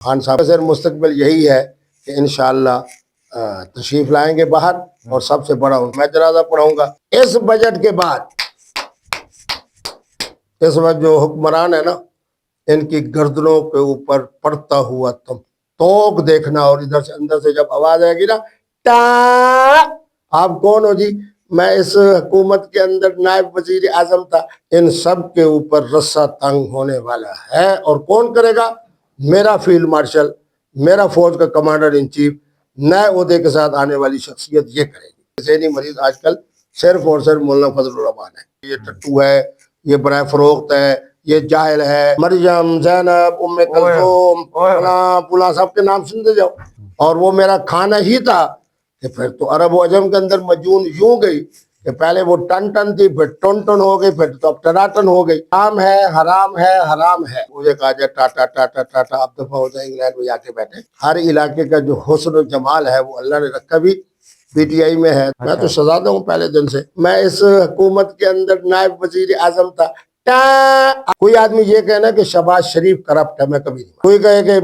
خان صاحب سر مستقبل یہی ہے کہ انشاءاللہ تشریف لائیں گے باہر اور سب سے بڑا میں جنازہ پڑھاؤں گا اس بجٹ کے بعد۔ اس وقت جو حکمران ہے نا، ان کی گردنوں کے اوپر پڑتا ہوا تم توق دیکھنا، اور ادھر سے اندر سے جب آواز آئے گی نا ٹا، آپ کون ہو جی؟ میں اس حکومت کے اندر نائب وزیر اعظم تھا۔ ان سب کے اوپر رسہ تنگ ہونے والا ہے، اور کون کرے گا؟ میرا فیلڈ مارشل، میرا فوج کا کمانڈر ان چیف نئے عہدے کے ساتھ آنے والی شخصیت یہ کرے گی۔ ذہنی مریض آج کل صرف اور صرف مولانا فضل الرحمان ہے، یہ ٹٹو ہے، یہ برائے فروخت ہے، یہ جاہل ہے، مریم، زینب، ام کلثوم، فلاں سب کے نام سنتے جاؤ۔ اور وہ میرا کھانا ہی تھا کہ پھر تو عرب و عجم کے اندر مجون یوں گئی کہ پہلے وہ ٹن ٹن تھی، پھر ٹن ٹن ہو گئی، پھر تو اب ٹناٹن ہو گئی۔ حرام ہے، حرام ہے، حرام ہے۔ مجھے کہا جائے ٹاٹا ٹاٹا ٹاٹا، اب دفعہ ہو جائے انگلینڈ میں جا کے بیٹھے۔ ہر علاقے کا جو حسن و جمال ہے وہ اللہ نے رکھا بھی پی ٹی آئی میں ہے۔ میں تو شہزادہ ہوں پہلے دن سے۔ میں اس حکومت کے اندر نائب وزیر اعظم تھا۔ کوئی آدمی یہ کہنا کہ شہباز شریف کرپٹ ہے، میں کبھی نہیں مانتا۔ کوئی کہے کہ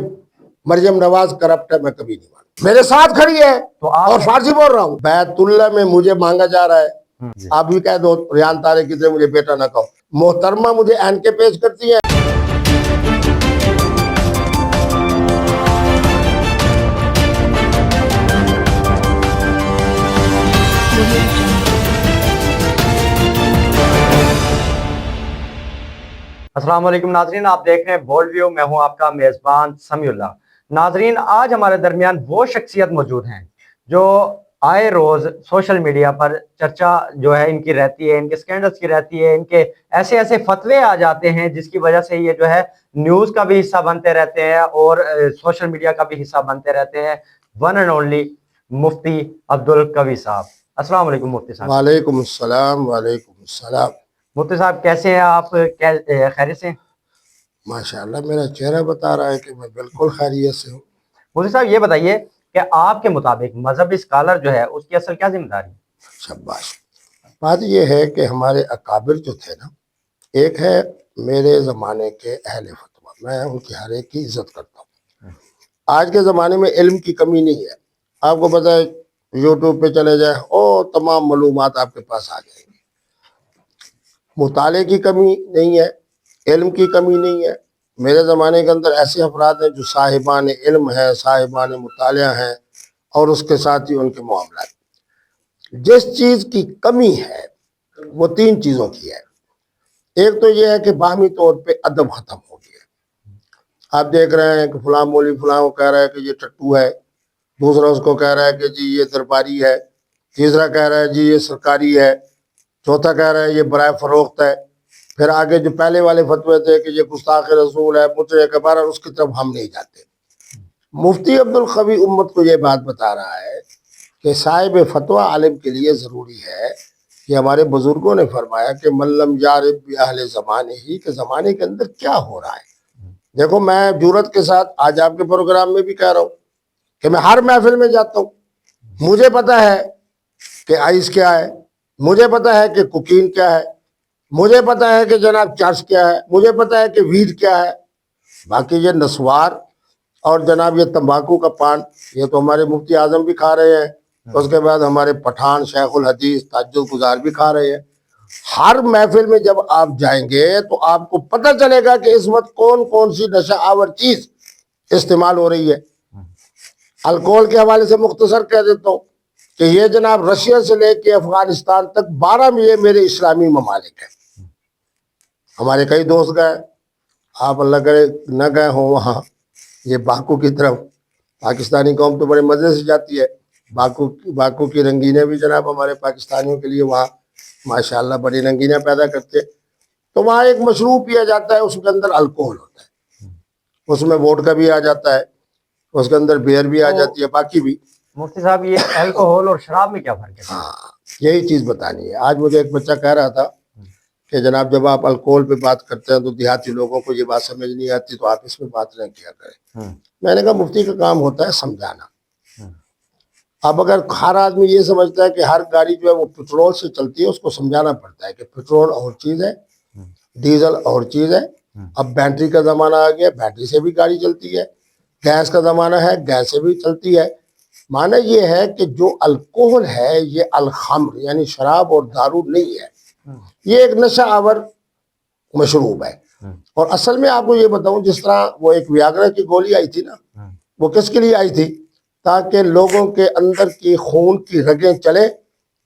مریم نواز کرپٹ ہے، میں کبھی نہیں مانتا۔ میرے ساتھ کھڑی ہے اور فارسی بول رہا ہوں۔ بیت اللہ میں مجھے مانگا جا رہا ہے، آپ بھی کہہ دو ریان طارق کی طرح مجھے بیٹا نہ کہو۔ محترمہ مجھے این کے پیش کرتی ہیں۔ السلام علیکم ناظرین، آپ دیکھ رہے ہیں بولڈ ویو، میں ہوں آپ کا میزبان سمیع اللہ۔ ناظرین، آج ہمارے درمیان وہ شخصیت موجود ہیں جو آئے روز سوشل میڈیا پر چرچا جو ہے ان کی رہتی ہے، ان کے سکینڈلز کی رہتی ہے، ان کے ایسے ایسے فتوے آ جاتے ہیں جس کی وجہ سے یہ جو ہے نیوز کا بھی حصہ بنتے رہتے ہیں اور سوشل میڈیا کا بھی حصہ بنتے رہتے ہیں۔ ون اینڈ اونلی مفتی عبدالقوی صاحب۔ السلام علیکم مفتی صاحب۔ وعلیکم السلام، وعلیکم السلام۔ مفتی صاحب کیسے ہیں آپ؟ خیریت سے ہیں؟ ماشاءاللہ، میرا چہرہ بتا رہا ہے کہ میں بالکل خیریت سے ہوں۔ مفتی صاحب یہ بتائیے کہ آپ کے مطابق مذہبی اسکالر جو ہے اس کی اصل کیا ذمہ داری ہے؟ شاباش۔ بات یہ ہے کہ ہمارے اکابر جو تھے نا، ایک ہے میرے زمانے کے اہل فتویٰ، میں ان کی ہر ایک کی عزت کرتا ہوں۔ آج کے زمانے میں علم کی کمی نہیں ہے، آپ کو پتہ ہے یوٹیوب پہ چلے جائیں اور تمام معلومات آپ کے پاس آ جائیں گی۔ مطالعے کی کمی نہیں ہے، علم کی کمی نہیں ہے۔ میرے زمانے کے اندر ایسے افراد ہیں جو صاحبان علم ہیں، صاحبان مطالعہ ہیں، اور اس کے ساتھ ہی ان کے معاملات۔ جس چیز کی کمی ہے وہ تین چیزوں کی ہے۔ ایک تو یہ ہے کہ باہمی طور پہ ادب ختم ہو گیا۔ آپ دیکھ رہے ہیں کہ فلاں مولوی فلاں کو کہہ رہا ہے کہ یہ ٹٹو ہے، دوسرا اس کو کہہ رہا ہے کہ جی یہ درباری ہے، تیسرا کہہ رہا ہے جی یہ سرکاری ہے، چوتھا کہہ رہا ہے یہ برائے فروخت ہے۔ پھر آگے جو پہلے والے فتوے تھے کہ یہ گستاخ رسول ہے، مطلع کبارہ، اس کی طرف ہم نہیں جاتے۔ مفتی عبدالقوی امت کو یہ بات بتا رہا ہے کہ صاحب فتویٰ عالم کے لیے ضروری ہے کہ ہمارے بزرگوں نے فرمایا کہ من لم یعرف باہل زمانے ہی، کہ زمانے کے اندر کیا ہو رہا ہے۔ دیکھو میں جرات کے ساتھ آج آپ کے پروگرام میں بھی کہہ رہا ہوں کہ میں ہر محفل میں جاتا ہوں، مجھے پتا ہے کہ آئس کیا ہے، مجھے پتا ہے کہ کوکین کیا ہے، مجھے پتا ہے کہ جناب چرس کیا ہے، مجھے پتا ہے کہ ویڈ کیا ہے۔ باقی یہ نسوار اور جناب یہ تمباکو کا پان، یہ تو ہمارے مفتی اعظم بھی کھا رہے ہیں، اس کے بعد ہمارے پٹھان شیخ الحدیث تحجد گزار بھی کھا رہے ہیں۔ ہر محفل میں جب آپ جائیں گے تو آپ کو پتہ چلے گا کہ اس وقت کون کون سی نشہ آور چیز استعمال ہو رہی ہے۔ الکوہل کے حوالے سے مختصر کہہ دیتا ہوں کہ یہ جناب رشیا سے لے کے افغانستان تک 12 یہ میرے اسلامی ممالک ہیں۔ ہمارے کئی دوست گئے، آپ اللہ کرے نہ گئے ہوں وہاں، یہ باکو کی طرف۔ پاکستانی قوم تو بڑے مزے سے جاتی ہے، باکو کی رنگینیں بھی جناب ہمارے پاکستانیوں کے لیے وہاں ماشاءاللہ بڑی رنگینیں پیدا کرتے۔ تو وہاں ایک مشروب پیا جاتا ہے، اس کے اندر الکوہل ہوتا ہے، اس میں ووڈکا بھی آ جاتا ہے، اس کے اندر بیئر بھی آ جاتی ہے، باقی بھی۔ مفتی صاحب یہ الکوہول اور شراب میں کیا فرق ہے؟ ہاں، یہی چیز بتانی ہے۔ آج مجھے ایک بچہ کہہ رہا تھا کہ جناب جب آپ الکوہل پہ بات کرتے ہیں تو دیہاتی لوگوں کو یہ بات سمجھ نہیں آتی، تو آپ اس میں بات نہ کیا کریں۔ میں نے کہا مفتی کا کام ہوتا ہے سمجھانا۔ اب اگر ہر آدمی یہ سمجھتا ہے کہ ہر گاڑی جو ہے وہ پیٹرول سے چلتی ہے، اس کو سمجھانا پڑتا ہے کہ پیٹرول اور چیز ہے، ڈیزل اور چیز ہے۔ اب بیٹری کا زمانہ آ گیا، بیٹری سے بھی گاڑی چلتی ہے۔ گیس کا زمانہ ہے، گیس سے بھی چلتی ہے. معنی یہ ہے کہ جو الکوہل ہے یہ الخمر یعنی شراب اور دارو نہیں ہے، یہ ایک نشہ آور مشروب ہے. اور اصل میں آپ کو یہ بتاؤں، جس طرح وہ ایک ویاگرا کی گولی آئی تھی نا، وہ کس کے لیے آئی تھی؟ تاکہ لوگوں کے اندر کی خون کی رگیں چلے،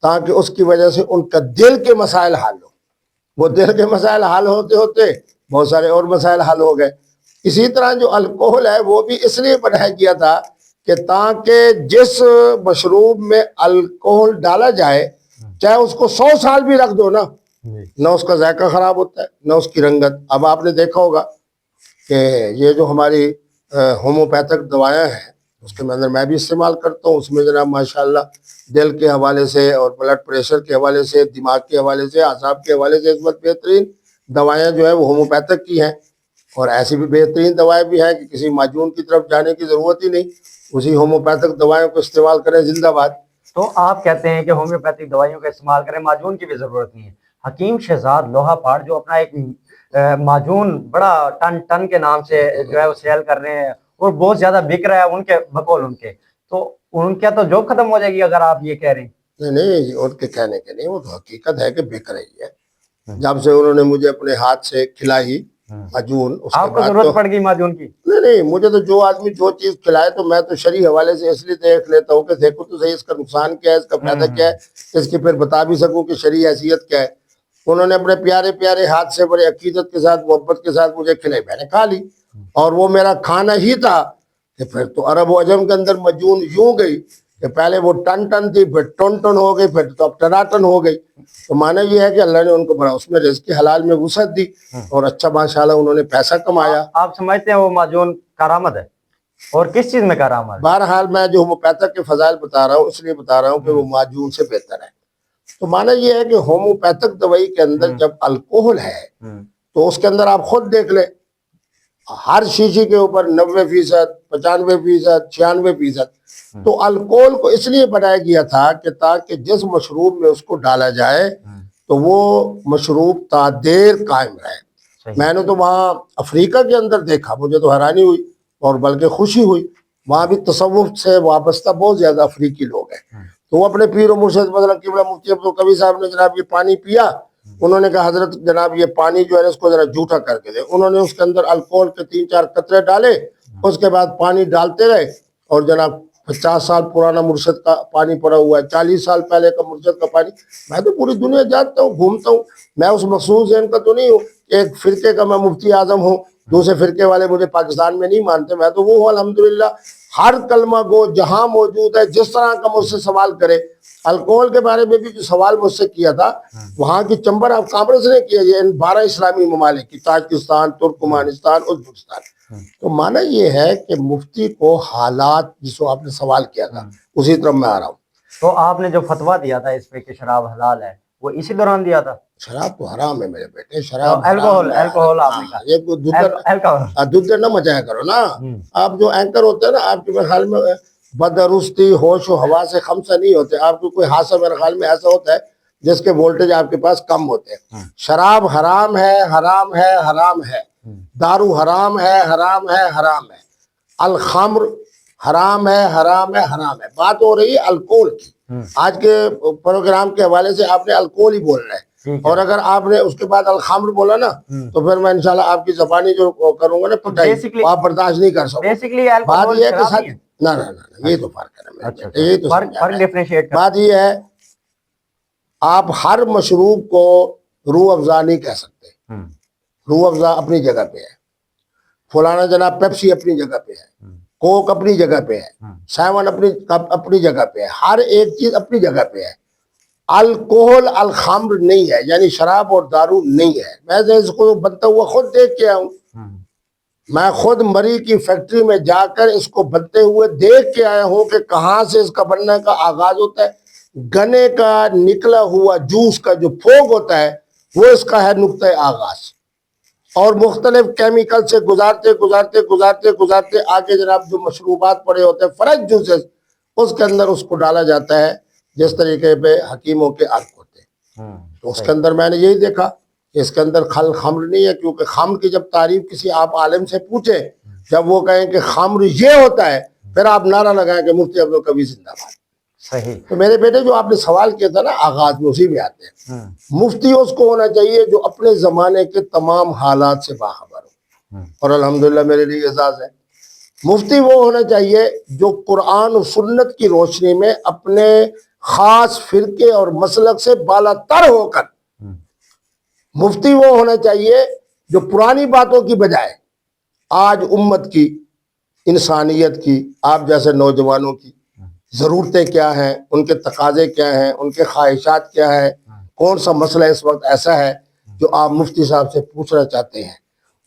تاکہ اس کی وجہ سے ان کا دل کے مسائل حل ہو. وہ دل کے مسائل حل ہوتے ہوتے بہت سارے اور مسائل حل ہو گئے. اسی طرح جو الکوہل ہے وہ بھی اس لیے بنایا گیا تھا کہ تاکہ جس مشروب میں الکوہل ڈالا جائے، چاہے اس کو 100 سال بھی رکھ دو نا، نہ اس کا ذائقہ خراب ہوتا ہے نہ اس کی رنگت. اب آپ نے دیکھا ہوگا کہ یہ جو ہماری ہوموپیتھک دوائیں ہیں، اس کے اندر میں بھی استعمال کرتا ہوں. اس میں جناب ماشاءاللہ دل کے حوالے سے اور بلڈ پریشر کے حوالے سے، دماغ کے حوالے سے، اعصاب کے حوالے سے اس وقت بہترین دوائیں جو ہے وہ ہوموپیتھک کی ہیں. اور ایسی بھی بہترین دوائیں بھی ہیں کہ کسی معجون کی طرف جانے کی ضرورت ہی نہیں، اسی ہوموپیتھک دوائوں کو استعمال کریں. زندہ باد. تو آپ کہتے ہیں کہ ہومیوپیتھک دوائیوں کا استعمال کریں، معجون کی بھی ضرورت نہیں ہے. حکیم شہزاد لوہا پہاڑ جو اپنا ایک معجون بڑا ٹن کے نام سے جو ہے وہ سیل کر رہے ہیں اور بہت زیادہ بک رہا ہے ان کے بقول ان کے، تو ان کا تو جاب ختم ہو جائے گی اگر آپ یہ کہہ رہے ہیں. نہیں ان کے کہنے کے نہیں، وہ تو حقیقت ہے کہ بک رہی ہے. جب سے انہوں نے مجھے اپنے ہاتھ سے کھلائی معجون، اس کے آپ کو بعد ضرورت پڑ گئی معجون کی؟ نہیں، مجھے تو جو آدمی جو چیز کھلائے تو میں تو شرعی حوالے سے اس لیے دیکھ لیتا ہوں کہ دیکھو تو صحیح اس کا نقصان کیا ہے، اس کا فائدہ کیا ہے، اس کی پھر بتا بھی سکوں کہ شرعی حیثیت کیا ہے. انہوں نے اپنے پیارے پیارے ہاتھ سے بڑے عقیدت کے ساتھ، محبت کے ساتھ مجھے کھلائی، میں نے کھا لی. اور وہ میرا کھانا ہی تھا کہ پھر تو عرب و عجم کے اندر معجون یوں گئی کہ پہلے وہ ٹن تھی، پھر ٹن ہو گئی، پھر تو اب ٹناٹن ہو گئی. تو معنی یہ ہے کہ اللہ نے ان کو بڑا اس میں رزق حلال میں وسعت دی اور اچھا ماشاءاللہ انہوں نے پیسہ کمایا. آپ سمجھتے ہیں وہ معجون کارآمد ہے؟ اور کس چیز میں کارآمد ہے؟ بہرحال میں جو ہوموپیتھک کے فضائل بتا رہا ہوں اس لیے بتا رہا ہوں کہ وہ معجون سے بہتر ہے. تو معنی یہ ہے کہ ہوموپیتھک دوائی کے اندر جب الکوہل ہے تو اس کے اندر آپ خود دیکھ لیں، ہر شیشی کے اوپر 90%، 95%، 96%. تو الکوہل کو اس لیے بنایا گیا تھا کہ تاکہ جس مشروب میں اس کو ڈالا جائے تو وہ مشروب تا دیر قائم رہے. میں نے تو وہاں افریقہ کے اندر دیکھا، مجھے تو حیرانی ہوئی اور بلکہ خوشی ہوئی. وہاں بھی تصوف سے وابستہ بہت زیادہ افریقی لوگ ہیں. تو وہ اپنے پیر و مرشد مطلب قبلہ مفتی عبدالقوی صاحب نے جناب یہ پانی پیا. انہوں نے کہا حضرت جناب یہ پانی جو ہے اس کو ذرا جھوٹا کر کے دے. انہوں نے اس کے اندر الکوہل کے 3-4 قطرے ڈالے، اس کے بعد پانی ڈالتے رہے اور جناب 50 سال پرانا مرشد کا پانی پڑا ہوا ہے، 40 سال پہلے کا مرشد کا پانی. میں تو پوری دنیا جانتا ہوں، گھومتا ہوں، میں اس مخصوص ذہن کا تو نہیں ہوں. ایک فرقے کا میں مفتی اعظم ہوں، دوسرے فرقے والے مجھے پاکستان میں نہیں مانتے، میں تو وہ ہوں الحمدللہ. ہر کلمہ گو جہاں موجود ہے، جس طرح کا مجھ سے سوال کرے. الکوہل کے بارے میں بھی جو سوال مجھ سے کیا تھا وہاں کی چمبر آف کامرس نے کیا، یہ ان 12 اسلامی ممالک کی، تاجکستان، ترکمانستان، ازبکستان. تو معنی یہ ہے کہ مفتی کو حالات، جس کو آپ نے سوال کیا تھا اسی طرح میں آ رہا ہوں. تو آپ نے جو فتویٰ دیا تھا اس پہ کہ شراب حلال ہے وہ اسی دوران دیا تھا؟ شراب تو حرام ہے میرے بیٹے، شراب الکوہل آپ نے کہا، یہ دودھ نہ مچایا کرو نا. آپ جو اینکر ہوتے ہیں نا، آپ کے خیال میں بدرستی ہوش و ہوا سے خمسہ نہیں ہوتے. آپ کو کوئی حادثہ میرے خیال میں ایسا ہوتا ہے جس کے وولٹیج آپ کے پاس کم ہوتے ہیں. شراب حرام ہے، حرام ہے، حرام ہے. دارو حرام ہے، حرام ہے، حرام ہے. الخمر حرام ہے، حرام ہے، حرام ہے. بات ہو رہی ہے الکوہل کی. آج کے پروگرام کے حوالے سے آپ نے الکوہل ہی بولنا ہے، اور اگر آپ نے اس کے بعد الخمر بولا نا تو پھر میں انشاءاللہ آپ کی زبانی جو کروں گا نا پٹائی، آپ برداشت نہیں کر سکتے. بات یہ ہے کہ ساتھ نہ یہ تو فرق ہے، یہ تو بات یہ ہے آپ ہر مشروب کو روح افزا نہیں کہہ سکتے. روح افزا اپنی جگہ پہ ہے، فلانا جناب پیپسی اپنی جگہ پہ ہے، کوک اپنی جگہ پہ ہے، سیون اپنی جگہ پہ ہے، ہر ایک چیز اپنی جگہ پہ ہے. الکوہل الخمر نہیں ہے، یعنی شراب اور دارو نہیں ہے. میں اس کو بنتا ہوا خود دیکھ کے آیا ہوں. میں خود مری کی فیکٹری میں جا کر اس کو بنتے ہوئے دیکھ کے آیا ہوں کہ کہاں سے اس کا بننے کا آغاز ہوتا ہے. گنے کا نکلا ہوا جوس کا جو پھوگ ہوتا ہے وہ اس کا ہے نقطۂ آغاز، اور مختلف کیمیکل سے گزارتے گزارتے گزارتے گزارتے آگے جناب جو مشروبات پڑے ہوتے ہیں، فریش جوسز، اس کے اندر اس کو ڈالا جاتا ہے جس طریقے پہ حکیموں کے عرق ہوتے ہیں. تو اس کے اندر میں نے یہی دیکھا کہ اس کے اندر خمر نہیں ہے، کیونکہ خمر کی جب تعریف کسی آپ عالم سے پوچھیں جب وہ کہیں کہ خمر یہ ہوتا ہے پھر آپ نعرہ لگائیں کہ مفتی عبدالقوی زندہ باد. صحیح. تو میرے بیٹے جو آپ نے سوال کیا تھا نا آغاز میں اسی میں آتے ہیں. مفتی اس کو ہونا چاہیے جو اپنے زمانے کے تمام حالات سے باخبر ہو, اور الحمدللہ میرے لیے اعزاز ہے. مفتی وہ ہونا چاہیے جو قرآن و سنت کی روشنی میں اپنے خاص فرقے اور مسلک سے بالا تر ہو کر. مفتی وہ ہونا چاہیے جو پرانی باتوں کی بجائے آج امت کی, انسانیت کی, آپ جیسے نوجوانوں کی ضرورتیں کیا ہیں, ان کے تقاضے کیا ہیں, ان کے خواہشات کیا ہیں, کون سا مسئلہ اس وقت ایسا ہے جو آپ مفتی صاحب سے پوچھنا چاہتے ہیں.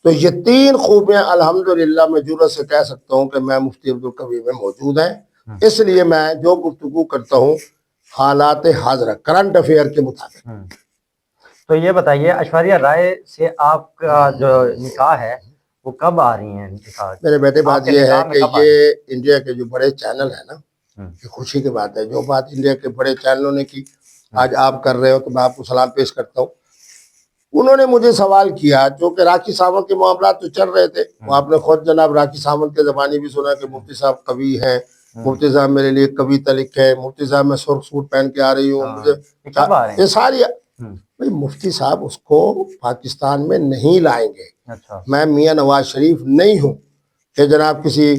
تو یہ 3 خوبیاں الحمدللہ میں جرأت سے کہہ سکتا ہوں کہ میں مفتی عبدالقوی میں موجود ہیں. اس لیے میں جو گفتگو کرتا ہوں حالات حاضرہ کرنٹ افیئر کے مطابق. تو یہ بتائیے ایشوریہ رائے سے آپ کا جو نکاح ہے وہ کب آ رہی ہیں نکاح؟ میرے بیٹے بات یہ ہے کہ یہ انڈیا کے جو بڑے چینل ہیں نا, یہ خوشی کی بات ہے. جو بات انڈیا کے بڑے چینلوں نے کی آج آپ کر رہے ہو تو میں آپ کو سلام پیش کرتا ہوں. انہوں نے مجھے سوال کیا, جو کہ راکھی ساونت کے معاملات تو چل رہے تھے, آپ نے خود جناب راکھی ساونت کے زبانی بھی سنا کہ مفتی صاحب کبھی ہیں, مفتی صاحب میرے لیے کبھی لکھے, مفتی صاحب میں سرخ سوٹ پہن کے آ رہی ہوں, مجھے یہ ساری. بھئی مفتی صاحب اس کو پاکستان میں نہیں لائیں گے. میں میاں نواز شریف نہیں ہوں کہ جناب کسی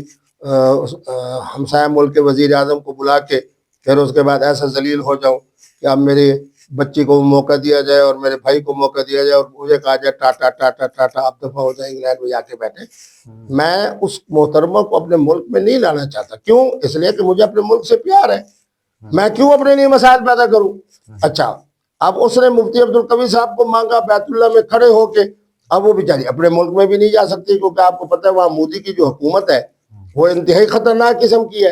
ہمسایہ ملک کے وزیر اعظم کو بلا کے پھر اس کے بعد ایسا ذلیل ہو جاؤں کہ اب میری بچی کو موقع دیا جائے اور میرے بھائی کو موقع دیا جائے اور مجھے کہا جائے ٹاٹا ٹاٹا ٹاٹا آپ دفعہ ہو جائے انگلینڈ میں جا کے بیٹھے. میں اس محترمہ کو اپنے ملک میں نہیں لانا چاہتا. کیوں؟ اس لیے کہ مجھے اپنے ملک سے پیار ہے. میں کیوں اپنے لیے مسائل پیدا کروں؟ اچھا, اب اس نے مفتی عبدالقوی صاحب کو مانگا بیت اللہ میں کھڑے ہو کے. اب وہ بیچاری اپنے ملک میں بھی نہیں جا سکتی کیونکہ آپ کو پتہ ہے وہاں مودی کی جو حکومت ہے وہ انتہائی خطرناک قسم کی ہے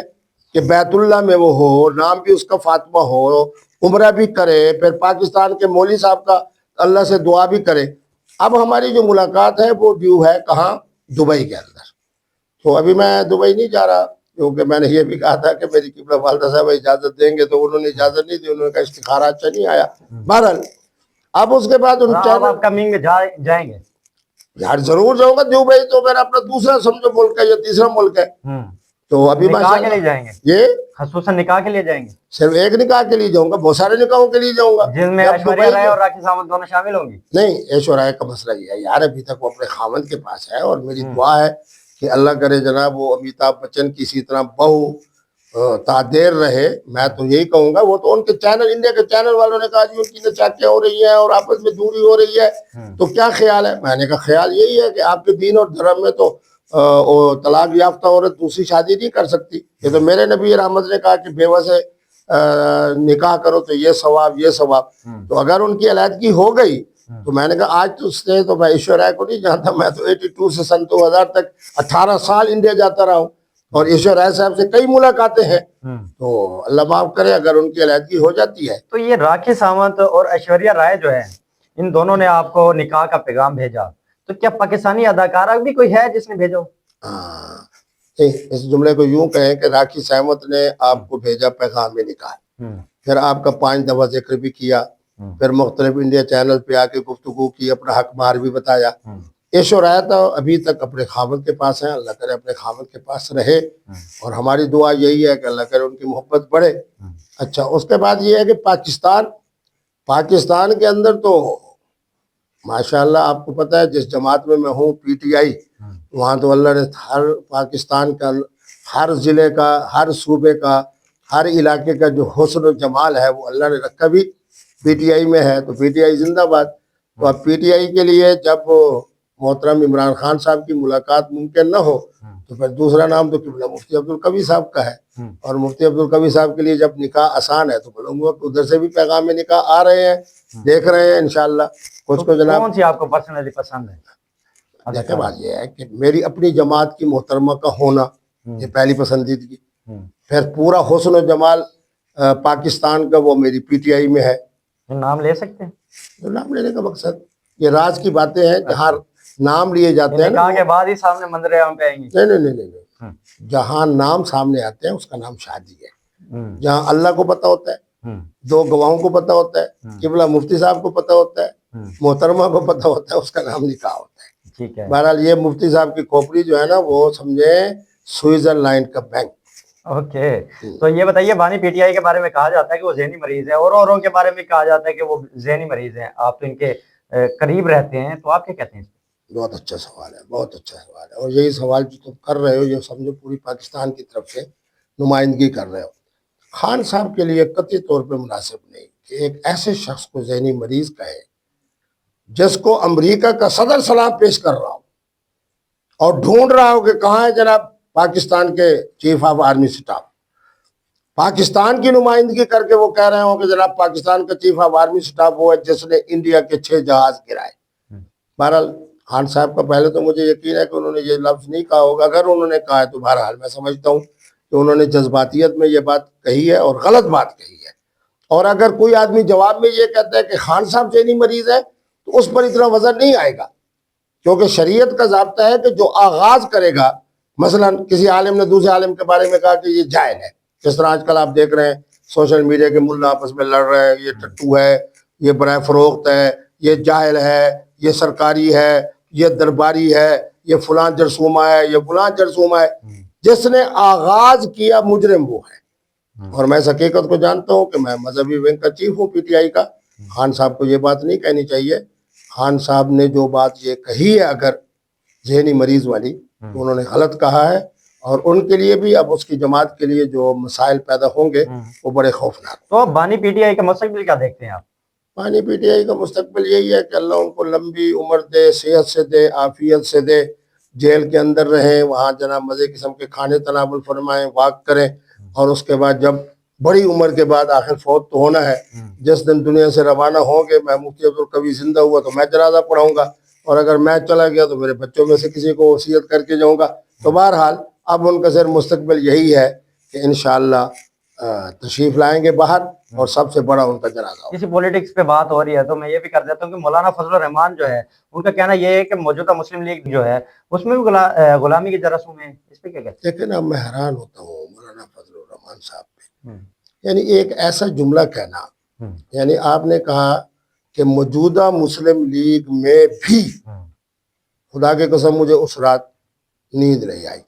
کہ بیت اللہ میں وہ ہو, نام بھی اس کا فاطمہ ہو, عمرہ بھی کرے, پھر پاکستان کے مولوی صاحب کا اللہ سے دعا بھی کرے. اب ہماری جو ملاقات ہے وہ ڈیو ہے کہاں؟ دبئی کے اندر. تو ابھی میں دبئی نہیں جا رہا کیونکہ میں نے یہ بھی کہا تھا کہ میری قبلہ والدہ صاحب اجازت دیں گے, تو انہوں نے اجازت نہیں دی. انہوں نے کہا استخارہ اچھا نہیں آیا. بہرحال اب اس کے بعد ان آپ کمنگ جائیں گے؟ یار ضرور جاؤں گا. دبئی تو میرا اپنا دوسرا سمجھو ملک ہے یا تیسرا ملک ہے. تو ابھی نکاح کے لیے جائیں گے؟ یہ خصوصاً نکاح کے لیے جائیں گے؟ صرف ایک نکاح کے لیے جاؤں گا, بہت سارے نکاحوں کے لیے جاؤں گا جن میں ایشوریہ رائے اور راکھی ساونت دونوں شامل ہوں گی. نہیں, ایشوریہ کا مسئلہ یہ ہے یار ابھی تک وہ اپنے خاوند کے پاس ہے, اور میری دعا ہے کہ اللہ کرے جناب وہ امیتابھ بچن کی اسی طرح بہو تعدیر رہے. میں تو یہی کہوں گا, وہ تو ان کے چینل, انڈیا کے چینل والوں نے کہا جی ان کی نچاکیاں ہو رہی ہیں اور آپس میں دوری ہو رہی ہے, تو کیا خیال ہے؟ میں نے کہا خیال یہی ہے کہ آپ کے دین اور دھرم میں تو طلاق یافتہ عورت دوسری شادی نہیں کر سکتی. یہ تو میرے نبی رحمت نے کہا کہ بیوہ سے نکاح کرو تو یہ ثواب یہ ثواب. تو اگر ان کی علیحدگی ہو گئی تو میں نے کہا آج تو اس نے تو میں ایشوریہ کو نہیں جانتا, میں تو 82 سے سن 2000 تک 18 سال انڈیا جاتا رہا ہوں اور ایشوریہ صاحب سے کئی ملاقاتیں ہیں. تو اللہ معاف کرے اگر ان کی علیحدگی ہو جاتی ہے. تو یہ راکھی ساونت اور ایشوریہ رائے جو ہے ان دونوں نے آپ کو نکاح کا پیغام بھیجا, تو کیا پاکستانی اداکارہ بھی کوئی ہے جس نے بھیجا؟ اس جملے کو یوں کہیں کہ راکھی ساونت نے آپ کو بھیجا پیغام نکاح, پھر آپ کا 5 دفعہ ذکر بھی کیا, پھر مختلف انڈیا چینل پہ آ کے گفتگو کی, اپنا حق مار بھی بتایا. ایشوریہ تو ابھی تک اپنے خاوند کے پاس ہیں, اللہ کرے اپنے خاوند کے پاس رہے, اور ہماری دعا یہی ہے کہ اللہ کرے ان کی محبت بڑھے. اچھا, اس کے بعد یہ ہے کہ پاکستان کے اندر تو ماشاءاللہ آپ کو پتہ ہے جس جماعت میں ہوں پی ٹی آئی, وہاں تو اللہ نے ہر پاکستان کا, ہر ضلع کا, ہر صوبے کا, ہر علاقے کا جو حسن و جمال ہے وہ اللہ نے رکھا بھی پی ٹی آئی میں ہے. تو پی ٹی آئی زندہ باد. تو اب پی ٹی آئی کے لیے جب محترم عمران خان صاحب کی ملاقات ممکن نہ ہو تو پھر دوسرا نام تو قبلہ مفتی عبدالقوی صاحب کا ہے, اور مفتی عبدالقوی صاحب کے لیے جب نکاح آسان ہے تو بولوں گا کہ ادھر سے بھی پیغام نکاح آ رہے ہیں, دیکھ رہے ہیں انشاءاللہ. کچھ کو جناب کون سی آپ کو پرسنلی پسند ہے؟ دیکھیں بات یہ ہے کہ میری اپنی جماعت کی محترمہ کا ہونا یہ پہلی پسندیدگی, پھر پورا حسن و جمال پاکستان کا وہ میری پی ٹی آئی میں ہے. نام لے سکتے ہیں؟ نام لینے کا مقصد یہ راز کی باتیں ہیں, جہاں نام لیے جاتے ہیں نکاح کے بعد ہی سامنے منظر عام پہ آئیں گی؟ نہیں, جہاں نام سامنے آتے ہیں اس کا نام شادی ہے. جہاں اللہ کو پتہ ہوتا ہے, 2 گواہوں کو پتہ ہوتا ہے, قبلہ مفتی صاحب کو پتہ ہوتا ہے, محترمہ کو پتہ ہوتا ہے, اس کا نام نکاح ہوتا ہے. ٹھیک ہے. بہرحال یہ مفتی صاحب کی کھوپڑی جو ہے نا وہ سمجھے سوئٹزرلینڈ کا بینک. اوکے. تو یہ بتائیے بانی پی ٹی آئی کے بارے میں کہا جاتا ہے کہ وہ ذہنی مریض ہے، اور اوروں کے بارے میں کہا جاتا ہے کہ وہ ذہنی مریض ہیں. آپ تو ان کے قریب رہتے ہیں، تو آپ کیا کہتے ہیں؟ بہت اچھا سوال ہے، بہت اچھا سوال ہے. اور یہی سوال جو تم کر رہے ہو یہ سمجھو پوری پاکستان کی طرف سے نمائندگی کر رہے ہو. خان صاحب کے لیے قطعی طور پہ مناسب نہیں کہ ایک ایسے شخص کو ذہنی مریض کہے جس کو امریکہ کا صدر سلام پیش کر رہا ہو اور ڈھونڈ رہا ہو کہ کہاں ہے جناب پاکستان کے chief of army staff. Pakistan کی نمائندگی کر کے وہ کہہ رہے ہوں کہ جناب پاکستان کا چیف آف آرمی سٹاف وہ ہے جس نے انڈیا کے 6 جہاز گرائے. بہرحال خان صاحب کا پہلے تو مجھے یقین ہے کہ انہوں نے یہ لفظ نہیں کہا ہوگا. اگر انہوں نے کہا ہے تو بہرحال میں سمجھتا ہوں کہ انہوں نے جذباتیت میں یہ بات کہی ہے اور غلط بات کہی ہے. اور اگر کوئی آدمی جواب میں یہ کہتا ہے کہ خان صاحب ذہنی مریض ہے تو اس پر اتنا وزن نہیں آئے گا، کیونکہ شریعت کا ضابطہ ہے کہ جو آغاز کرے گا، مثلا کسی عالم نے دوسرے عالم کے بارے میں کہا کہ یہ جاہل ہے، جس طرح آج کل آپ دیکھ رہے ہیں سوشل میڈیا کے ملا آپس میں لڑ رہے ہیں، یہ ٹٹو ہے، یہ برائے فروخت ہے، یہ جاہل ہے، یہ سرکاری ہے، یہ درباری ہے، یہ فلاں جرثومہ ہے، یہ فلاں جرثومہ ہے. جس نے آغاز کیا مجرم وہ ہے. اور میں اس حقیقت کو جانتا ہوں کہ میں مذہبی ونگ کا چیف ہوں پی ٹی آئی کا. خان صاحب کو یہ بات نہیں کہنی چاہیے. خان صاحب نے جو بات یہ کہی ہے اگر ذہنی مریض والی تو انہوں نے غلط کہا ہے، اور ان کے لیے بھی اب اس کی جماعت کے لیے جو مسائل پیدا ہوں گے وہ بڑے خوفناک. تو اب بانی پی ٹی آئی کا مستقبل کیا دیکھتے ہیں آپ؟ بانی پی ٹی آئی کا مستقبل یہی ہے کہ اللہ ان کو لمبی عمر دے، صحت سے دے، عافیت سے دے، جیل کے اندر رہیں، وہاں جناب مزے قسم کے کھانے تناول فرمائیں، واک کریں، اور اس کے بعد جب بڑی عمر کے بعد آخر فوت تو ہونا ہے، جس دن دنیا سے روانہ ہوں گے، میں مفتی عبدالقوی زندہ ہوا تو میں جنازہ پڑھاؤں گا، اور اگر میں چلا گیا تو میرے بچوں میں سے کسی کو وصیت کر کے جاؤں گا. تو بہرحال اب ان کا صرف مستقبل یہی ہے کہ انشاءاللہ تشریف لائیں گے باہر اور سب سے بڑا ان کا جنازہ ہوگا. کسی پولیٹکس پہ بات ہو رہی ہے تو میں یہ بھی کر دیتا ہوں کہ مولانا فضل الرحمان جو ہے ان کا کہنا یہ ہے کہ موجودہ مسلم لیگ جو ہے اس میں بھی غلامی کے جراثیم ہیں. اس پہ کیا کہتے لیکن اب میں حیران ہوتا ہوں مولانا فضل الرحمان صاحب پہ. یعنی ایک ایسا جملہ کہنا، یعنی آپ نے کہا کہ موجودہ مسلم لیگ میں بھی، خدا کی قسم مجھے اس رات نیند نہیں آئی.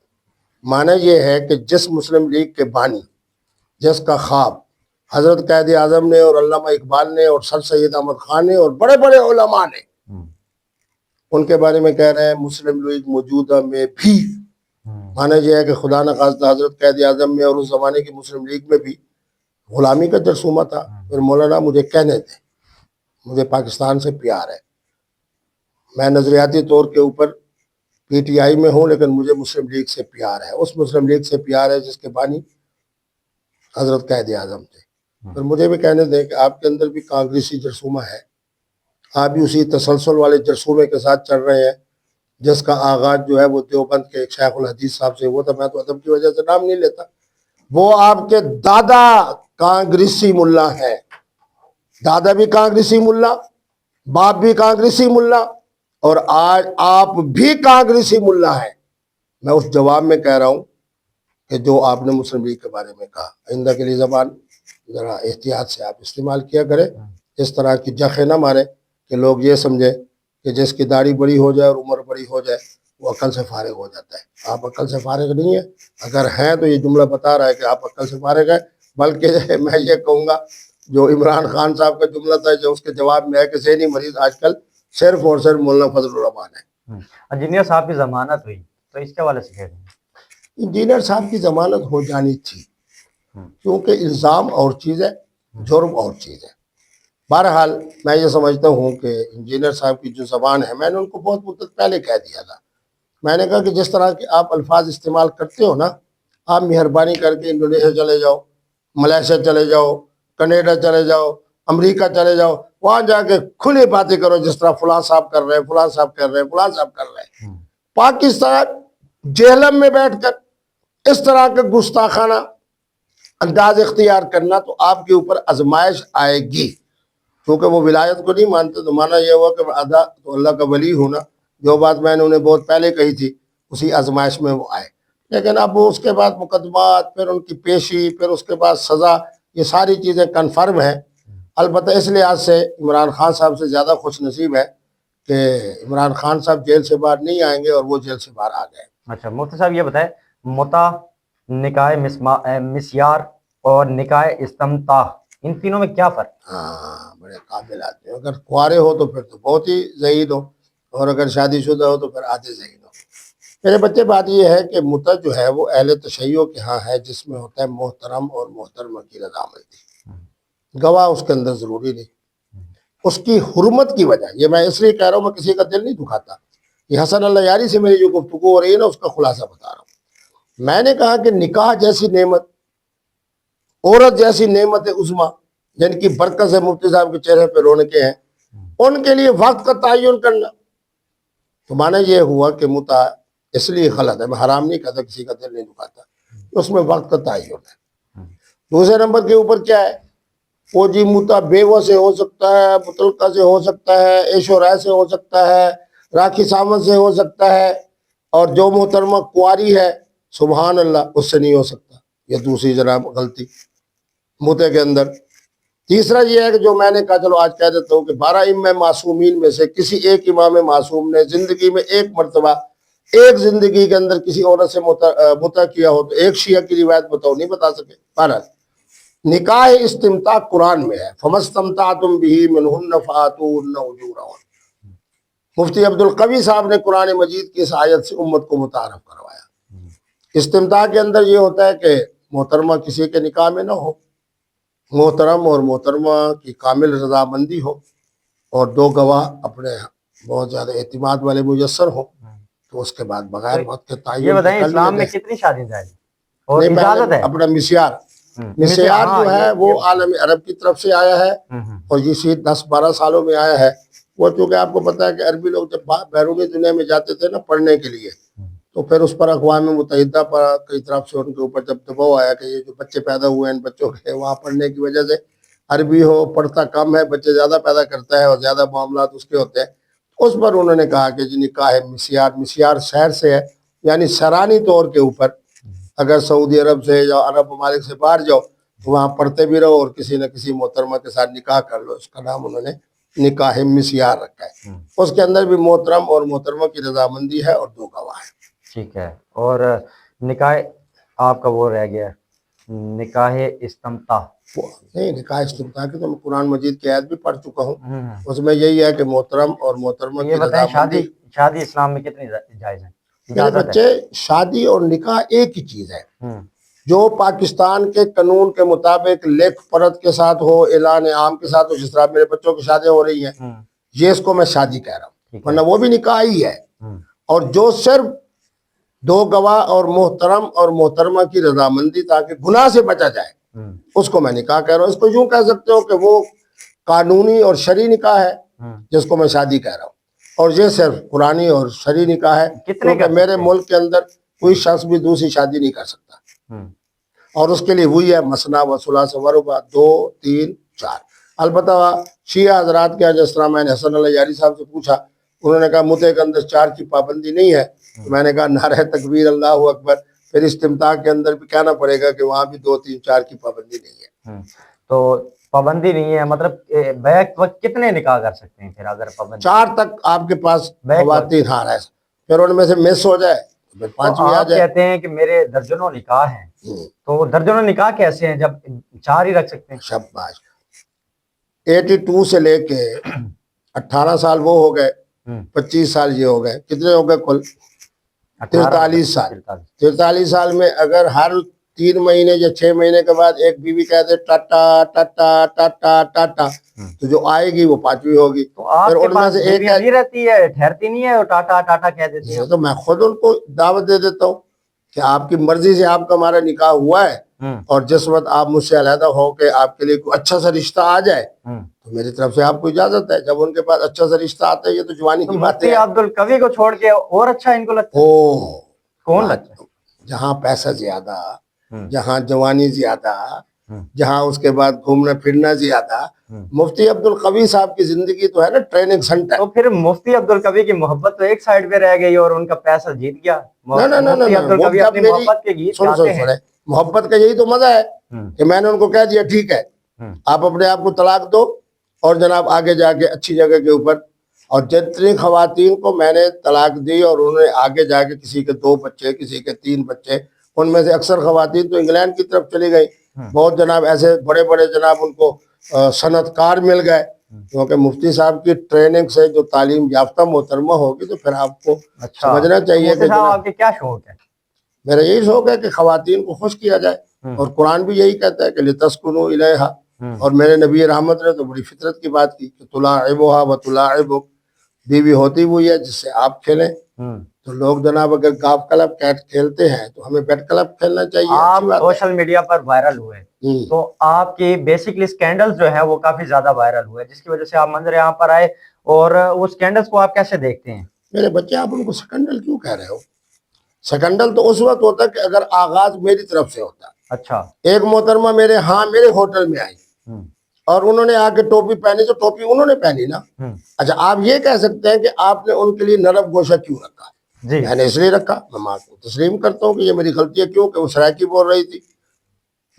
معنی یہ ہے کہ جس مسلم لیگ کے بانی، جس کا خواب حضرت قائد اعظم نے اور علامہ اقبال نے اور سر سید احمد خان نے اور بڑے بڑے علماء نے، ان کے بارے میں کہہ رہے ہیں مسلم لیگ موجودہ میں بھی. معنی یہ ہے کہ خدا نخواستہ حضرت قائد اعظم میں اور اس زمانے کی مسلم لیگ میں بھی غلامی کا جرثومہ تھا. پھر مولانا مجھے کہنے دیں، مجھے پاکستان سے پیار ہے، میں نظریاتی طور کے اوپر پی ٹی آئی میں ہوں لیکن مجھے مسلم لیگ سے پیار ہے. اس مسلم لیگ سے پیار ہے جس کے بانی حضرت قائد اعظم تھے. پھر مجھے بھی کہنے دیں کہ آپ کے اندر بھی کانگریسی جرثومہ ہے، آپ بھی اسی تسلسل والے جرثومے کے ساتھ چل رہے ہیں جس کا آغاز جو ہے وہ دیوبند کے ایک شیخ الحدیث صاحب سے ہوا تھا. میں تو ادب کی وجہ سے نام نہیں لیتا. وہ آپ کے دادا کانگریسی ملا ہیں، دادا بھی کانگریسی ملا، باپ بھی کانگریسی ملا، اور آج آپ بھی کانگریسی ملا ہیں. میں اس جواب میں کہہ رہا ہوں کہ جو آپ نے مسلم لیگ کے بارے میں کہا، آئندہ کے لیے زبان ذرا احتیاط سے آپ استعمال کیا کریں. اس طرح کی جخیں نہ ماریں کہ لوگ یہ سمجھیں کہ جس کی داڑھی بڑی ہو جائے اور عمر بڑی ہو جائے وہ عقل سے فارغ ہو جاتا ہے. آپ عقل سے فارغ نہیں ہیں. اگر ہیں تو یہ جملہ بتا رہا ہے کہ آپ عقل سے فارغ ہیں. بلکہ میں یہ کہوں گا جو عمران خان صاحب کا جملہ تھا جو اس کے جواب میں ہے کہ ذہنی مریض آج کل صرف اور صرف مولانا فضل الرحمان ہے. انجینئر صاحب کی ضمانت ہوئی تو اس کے حوالے سے کہہ رہے ہیں؟ انجینئر صاحب کی ضمانت ہو جانی تھی، کیونکہ الزام اور چیز ہے، جرم اور چیز ہے. بہرحال میں یہ سمجھتا ہوں کہ انجینئر صاحب کی جو زبان ہے، میں نے ان کو بہت مدت پہلے کہہ دیا تھا. میں نے کہا کہ جس طرح کے آپ الفاظ استعمال کرتے ہو نا، آپ مہربانی کر کے انڈونیشیا چلے جاؤ، ملیشیا چلے جاؤ، کینیڈا چلے جاؤ، امریکہ چلے جاؤ، وہاں جا کے کھلی باتیں کرو جس طرح فلاں صاحب کر رہے ہیں، فلاں صاحب کر رہے ہیں، فلاں صاحب کر رہے ہیں. پاکستان جہلم میں بیٹھ کر اس طرح کا گستاخانہ انداز اختیار کرنا تو آپ کے اوپر آزمائش آئے گی. کیونکہ وہ ولایت کو نہیں مانتے تو مانا یہ ہوا کہ آدھا تو اللہ کا ولی ہونا. جو بات میں نے انہیں بہت پہلے کہی تھی اسی آزمائش میں وہ آئے. لیکن اب وہ اس کے بعد مقدمات، پھر ان کی پیشی، پھر اس کے بعد سزا، یہ ساری چیزیں کنفرم ہیں. البتہ اس لحاظ سے عمران خان صاحب سے زیادہ خوش نصیب ہے کہ عمران خان صاحب جیل سے باہر نہیں آئیں گے اور وہ جیل سے باہر آ گئے. اچھا مفتی صاحب یہ بتائیں، متا، نکاح مسیار اور نکاح استمتاع، ان تینوں میں کیا فرق؟ ہاں بڑے قابل آدمی ہو. اگر کنوارے ہو تو پھر تو بہت ہی زہید ہو، اور اگر شادی شدہ ہو تو پھر آدھے زہید ہو. میرے بچے بات یہ ہے کہ متع جو ہے وہ اہل تشیع کے ہاں ہے، جس میں ہوتا ہے محترم اور محترمہ کی رضامندی. گواہ اس کے اندر ضروری نہیں. اس کی حرمت کی وجہ، یہ میں اس لیے کہہ رہا ہوں، میں کسی کا دل نہیں دکھاتا. یہ حسن اللہ یاری سے میری جو گفتگو ہو رہی ہے نا، اس کا خلاصہ بتا رہا ہوں. میں نے کہا کہ نکاح جیسی نعمت، عورت جیسی نعمت عظمیٰ جن کی برکت سے مفتی صاحب کے چہرے پہ رونقیں ہیں، ان کے لیے وقت کا تعین کرنا تو معنی یہ ہوا کہ متع اس لیے غلط ہے. میں حرام نہیں کہتا، کسی کا دل نہیں دکھاتا، اس میں وقت کا تعین ہے. دوسرے نمبر کے اوپر کیا ہے، وہ جی متع بیوہ سے ہو سکتا ہے، مطلقہ سے ہو سکتا ہے، عیش و رائے سے ہو سکتا ہے، راکھی سامن سے ہو سکتا ہے، اور جو محترمہ کنواری ہے سبحان اللہ اس سے نہیں ہو سکتا. یہ دوسری جناب غلطی متع کے اندر. تیسرا یہ ہے کہ جو میں نے کہا، چلو آج کہہ دیتا ہوں کہ 12 امام معصومین میں سے کسی ایک امام معصوم نے زندگی میں ایک مرتبہ، ایک زندگی کے اندر کسی عورت سے متع کیا ہو تو ایک شیعہ کی روایت بتاؤ، نہیں بتا سکے. بہرحال نکاح استمتاع قرآن میں ہے، فَمَسْتَمْتَعْتُمْ بِهِ مِنْهُنَّ فَآتُوهُنَّ أُجُورَهُنَّ. مفتی عبدالقوی صاحب نے قرآن مجید کی اس آیت سے امت کو متعارف کروایا. استمتاع کے اندر یہ ہوتا ہے کہ محترمہ کسی کے نکاح میں نہ ہو، محترم اور محترمہ کی کامل رضامندی ہو، اور دو گواہ اپنے بہت زیادہ اعتماد والے میسر ہوں، تو اس کے بعد بغیر وقت کے تعین یہ بتائیں کر لیا اسلام میں جائے. کتنی شادی جائز اور نہیں، اجازت ہے؟ اپنا مسیار مسیار جو ہے وہ عالم عرب کی طرف سے آیا ہے، اور یہ 10-12 سالوں میں آیا ہے. وہ چونکہ آپ کو پتا ہے کہ عربی لوگ جب بیرونی دنیا میں جاتے تھے نا پڑھنے کے لیے، تو پھر اس پر اقوام متحدہ پر کی طرف سے ان کے اوپر جب دباؤ آیا کہ یہ جو بچے پیدا ہوئے ہیں ان بچوں کے وہاں پڑھنے کی وجہ سے عربی ہو، پڑھتا کم ہے، بچے زیادہ پیدا کرتا ہے اور زیادہ معاملات اس کے ہوتے ہیں. اس پر انہوں نے کہا کہ جی نکاح مسیار شہر سے ہے، یعنی سرانی طور کے اوپر اگر سعودی عرب سے یا عرب ممالک سے باہر جاؤ تو وہاں پڑھتے بھی رہو اور کسی نہ کسی محترمہ کے ساتھ نکاح کر لو. اس کا نام انہوں نے نکاح مسیار رکھا ہے. اس کے اندر بھی محترم اور محترمہ کی رضامندی ہے اور دو گواہ ہیں. ٹھیک ہے. اور نکاح آپ کا وہ رہ گیا نکاح استمتاع. نہیں، نکاح استمتاع کی تو میں قرآن مجید کی آیت بھی پڑھ چکا ہوں، اس میں یہی ہے کہ محترم اور محترمہ یہ کی بتائیں رضامندی. شادی اسلام میں کتنی جائز ہے؟ میرے بچے شادی اور نکاح ایک ہی چیز ہے. جو پاکستان کے قانون کے مطابق لیک پرت کے ساتھ ہو، اعلان عام کے ساتھ ہو، جس طرح میرے بچوں کی شادی ہو رہی ہیں، یہ اس کو میں شادی کہہ رہا ہوں، ورنہ وہ بھی نکاح ہی ہے. اور جو صرف دو گواہ اور محترم اور محترمہ کی رضامندی تاکہ گناہ سے بچا جائے، اس کو میں نکاح کہہ رہا ہوں. اس کو یوں کہہ سکتے ہو کہ وہ قانونی اور شرعی نکاح ہے جس کو میں شادی کہہ رہا ہوں، اور یہ صرف قرآنی اور شرعی نکاح ہے کیونکہ میرے ملک کے اندر کوئی شخص بھی دوسری شادی نہیں کر سکتا. اور اس کے لیے وہی ہے مثنیٰ و ثلاث و رباع، 2 3 4. البتہ شیعہ حضرات کے جس طرح میں نے حسن اللہ یاری صاحب سے پوچھا، انہوں نے کہا متع کے اندر 4 کی پابندی نہیں ہے. تو میں نے کہا نعرہ تکبیر اللہ اکبر، پھر استمتاع کے اندر بھی کہنا پڑے گا کہ وہاں بھی 2 3 4 کی پابندی نہیں ہے. تو پابندی نہیں ہے، مطلب بیک وقت کتنے نکاح کر سکتے ہیں پھر اگر پابندی؟ 4 تک آپ کے پاس خواتین ہاں رہے، پھر ان میں سے مس ہو جائے تو پھر 5ویں آ آپ جائے. کہتے ہیں کہ میرے درجنوں نکاح ہیں، تو درجنوں نکاح کیسے ہیں جب 4 ہی رکھ سکتے ہیں؟ شاباش. 82 سے لے کے 18 سال وہ ہو گئے، 25 سال یہ ہو گئے، کتنے ہو گئے کل؟ 43 سال. 43 سال میں اگر ہر 3 مہینے یا 6 مہینے کے بعد ایک بیوی کہہ دے ٹاٹا ٹاٹا ٹاٹا ٹاٹا، تو جو آئے گی وہ 5ویں ہوگی. تو آپ کے پاس بیویاں نہیں رہتی ہے، ٹھہرتی نہیں ہے اور ٹاٹا ٹاٹا کہہ دیتی ہیں؟ تو میں خود ان کو دعوت دے دیتا ہوں کہ آپ کی مرضی سے آپ کا ہمارا نکاح ہوا ہے، اور جس وقت آپ مجھ سے علیحدہ ہو کے آپ کے لیے کوئی اچھا سا رشتہ آ جائے تو میری طرف سے آپ کو اجازت ہے. جب ان کے پاس اچھا سا رشتہ آتا ہے، یہ تو جوانی کی بات ہے. مفتی عبدالقوی کو چھوڑ کے اور اچھا ان کو لگتا ہے؟ کون لگتا ہے؟ جہاں پیسہ زیادہ، جہاں جوانی زیادہ، جہاں اس کے بعد گھومنا پھرنا زیادہ. مفتی عبدالقوی صاحب کی زندگی تو ہے نا ٹریننگ سینٹر. تو پھر مفتی عبدالقوی کی محبت تو ایک سائیڈ پہ رہ گئی اور ان کا پیسہ جیت گیا. مفتی عبدالقوی اپنی محبت کے گیت گاتے ہیں. محبت کا یہی تو مزہ ہے کہ میں نے ان کو کہہ دیا ٹھیک ہے آپ اپنے آپ کو طلاق دو اور جناب آگے جا کے اچھی جگہ کے اوپر اور جتنی خواتین کو میں نے طلاق دی اور انہوں نے آگے جا کے کسی کے 2 بچے کسی کے 3 بچے، ان میں سے اکثر خواتین تو انگلینڈ کی طرف چلی گئی. بہت جناب ایسے بڑے بڑے جناب ان کو صنعت کار مل گئے، کیونکہ مفتی صاحب کی ٹریننگ سے جو تعلیم یافتہ محترمہ ہوگی تو پھر آپ کو سمجھنا چاہیے کہ صاحب آپ کے کیا شوق ہے؟ میرا یہی شوق ہے کہ خواتین کو خوش کیا جائے، اور قرآن بھی یہی کہتا ہے کہ لِتَسْكُنُوا إِلَيْهَا، اور میرے نبی رحمت نے تو بڑی فطرت کی بات کی کہ تُلَاعِبُهَا وَتُلَاعِبُكَ، بیوی ہوتی ہوئی ہے جس سے آپ کھیلیں. تو لوگ جناب اگر گاف کلب کیٹ کھیلتے ہیں تو ہمیں بیٹ کلب کھیلنا چاہیے. آپ سوشل میڈیا پر وائرل ہوئے تو آپ کی بیسکلی سکینڈل جو ہے وہ کافی زیادہ وائرل ہوئے، جس کی وجہ سے آپ منظر عام پر آئے، اور وہ سکینڈلز کو آپ کیسے دیکھتے ہیں؟ میرے بچے آپ ان کو سکنڈل کیوں کہہ رہے ہو؟ سکنڈل تو اس وقت ہوتا ہے کہ اگر آغاز میری طرف سے ہوتا. اچھا، ایک محترمہ میرے ہوٹل میں آئی اور انہوں نے آ کے ٹوپی پہنی تو ٹوپی انہوں نے پہنی نا. اچھا آپ یہ کہہ سکتے ہیں کہ آپ نے ان کے لیے نرم گوشہ کیوں رکھا؟ میں نے اس لیے رکھا، میں آپ کو تسلیم کرتا ہوں کہ یہ میری غلطی ہے. کیوں کہ وہ سرائکی بول رہی تھی،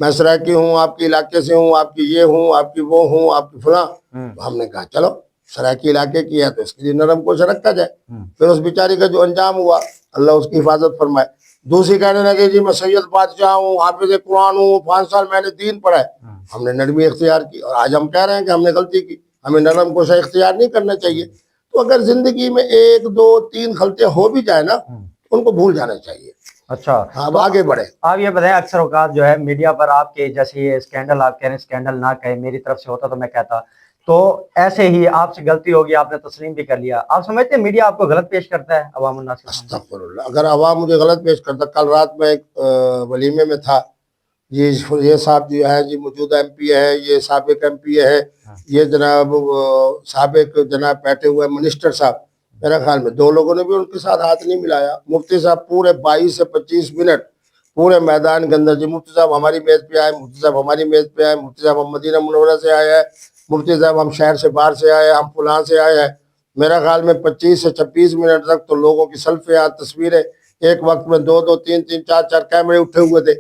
میں سرائکی ہوں، آپ کے علاقے سے ہوں، آپ کی یہ ہوں، آپ کی وہ ہوں، آپ کی فلاں. ہم نے کہا چلو سرائکی علاقے کی ہے تو اس کے لیے نرم گوشہ رکھا جائے. پھر اس بیچاری کا جو انجام ہوا اللہ اس کی حفاظت فرمائے. دوسری کہنے لگے جی میں سید بادشاہ ہوں، حافظ قرآن ہوں، 5 سال میں نے دین پڑھا ہے. ہم نے نرمی اختیار کی، اور آج ہم کہہ رہے ہیں کہ ہم نے غلطی کی، ہمیں نرم گوشہ اختیار نہیں کرنا چاہیے. تو اگر زندگی میں 1 2 3 غلطی ہو بھی جائے نا ان کو بھول جانا چاہیے. اچھا اب آگے بڑھے. آپ یہ بتائیں، اکثر اوقات جو ہے میڈیا پر آپ کے جیسے یہ اسکینڈل، آپ کہہ رہے ہیں اسکینڈل نہ کہے، میری طرف سے ہوتا تو میں کہتا، تو ایسے ہی آپ سے غلطی ہوگی، آپ نے تسلیم بھی کر لیا. آپ سمجھتے ہیں میڈیا آپ کو غلط پیش کرتا ہے عوام الناس کے سامنے؟ استغفر اللہ، اگر عوام مجھے غلط پیش کرتا. کل رات میں ایک ولیمے میں تھا، یہ صاحب جو ہے جی موجودہ ایم پی ہے، یہ سابق ایم پی ہے، یہ جناب سابق جناب بیٹھے ہوئے منسٹر صاحب. میرا خیال میں 2 لوگوں نے بھی ان کے ساتھ ہاتھ نہیں ملایا. مفتی صاحب پورے 22 سے 25 منٹ پورے میدان کے اندر جی مفتی صاحب ہماری میز پہ آئے، مفتی صاحب ہماری میز پہ آئے، مفتی صاحب ہم مدینہ منورہ سے آئے ہیں، مفتی صاحب ہم شہر سے باہر سے آئے ہیں، ہم فلاں سے آئے ہیں. میرا خیال میں 25 سے 26 منٹ تک تو لوگوں کی سیلفیاں تصویریں، ایک وقت میں 2 2 3 3 4 4 کیمرے اٹھے ہوئے تھے.